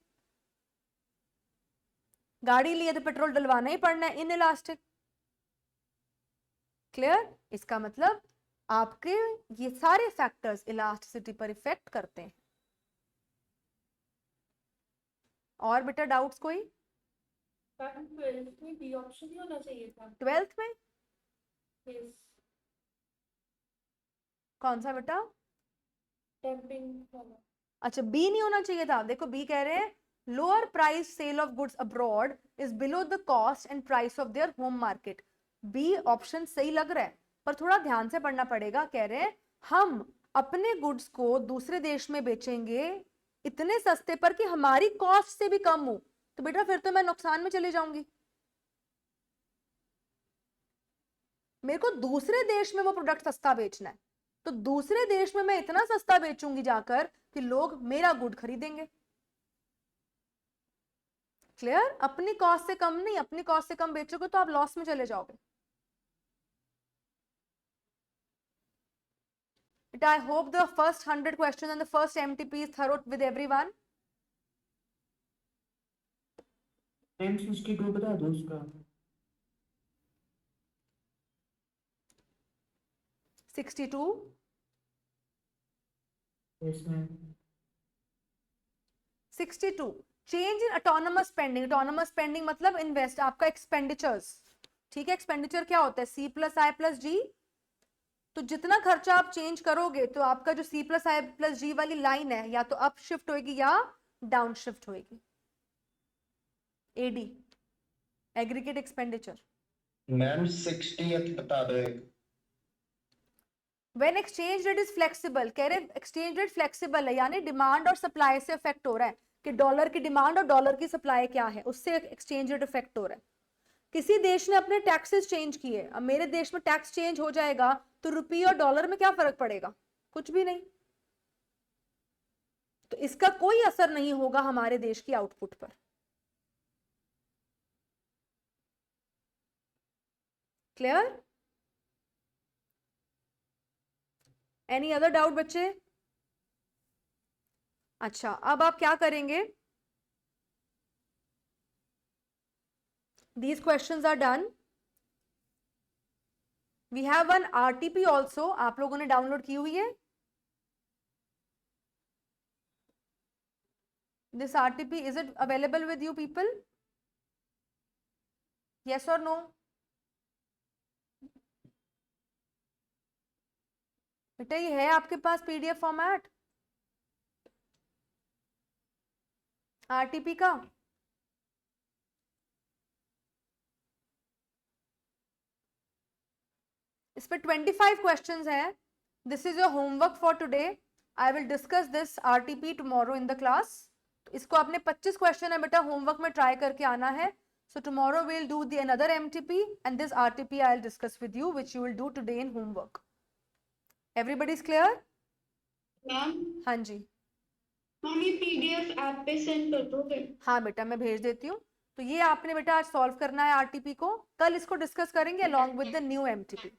गाड़ी लिए तो पेट्रोल डलवाना ही पड़ना है, इनइलास्टिक। क्लियर? इसका मतलब आपके ये सारे फैक्टर्स इलास्टिसिटी पर इफेक्ट करते हैं। और बेटा डाउट्स कोई? 12th में बी ऑप्शन ही होना चाहिए था। 12th में यस, कौन सा बेटा? डंपिंग वाला। अच्छा, बी नहीं होना चाहिए था। देखो बी कह रहे हैं lower price sale of goods abroad is below the cost and price of their home market. B option सही लग रहा है, पर थोड़ा ध्यान से पढ़ना पड़ेगा। कह रहे हैं हम अपने गुड्स को दूसरे देश में बेचेंगे इतने सस्ते पर कि हमारी कॉस्ट से भी कम हो, तो बेटा फिर तो मैं नुकसान में चली जाऊंगी। मेरे को दूसरे देश में वो प्रोडक्ट सस्ता बेचना है, तो दूसरे देश में मैं इतना सस्ता बेचूंगी जाकर कि लोग मेरा गुड खरीदेंगे। क्लियर? अपनी कॉस्ट से कम नहीं, अपनी कॉस्ट से कम बेचोगे तो आप लॉस में चले जाओगे। I hope the first 100 questions and the first MTP is thorough with everyone. 62 बता दो उसका। 62 Yes, ma'am. 62 change in autonomous spending. Autonomous spending मतलब इन्वेस्ट, आपका एक्सपेंडिचर्स। ठीक है, एक्सपेंडिचर क्या होता है? C प्लस आई प्लस जी। तो जितना खर्चा आप चेंज करोगे तो आपका जो C plus I plus G वाली लाइन है या तो अप शिफ्ट होगी या डाउन शिफ्ट होगी। AD aggregate expenditure. Ma'am 60th बता दो एक। When exchange rate is flexible, कह रहे एक्सचेंज रेट फ्लेक्सिबल है, यानी डिमांड और सप्लाई से इफेक्ट हो रहा है कि डॉलर की डिमांड और डॉलर की सप्लाई क्या है, उससे एक्सचेंज रेट इफेक्ट हो रहा है। किसी देश ने अपने टैक्सेस चेंज किए, अब मेरे देश में टैक्स चेंज हो जाएगा तो रुपये और डॉलर में क्या फर्क पड़ेगा? कुछ भी नहीं। तो इसका कोई असर नहीं होगा हमारे देश की आउटपुट पर। क्लियर? एनी अदर डाउट बच्चे? अच्छा, अब आप क्या करेंगे? These questions are done. We have one RTP also. आप लोगों ने डाउनलोड की हुई है? This RTP, is it available with you people? Yes or no? बेटा ये है आपके पास PDF फॉर्मेट RTP का? इस पर 25 क्वेश्चंस हैं। This is your homework for today. I will discuss this RTP tomorrow in the class. तो इसको आपने 25 क्वेश्चन है बेटा होमवर्क में ट्राई करके आना है। So tomorrow will do the another MTP and this RTP I will discuss with you which you will do today in homework. Everybody is clear? Ma'am हाँ जी, हम ये PDF ऐप पे सेंड कर दोगे? हाँ बेटा मैं भेज देती हूँ। तो ये आपने बेटा आज सॉल्व करना है RTP को, कल इसको डिस्कस करेंगे along with the new MTP।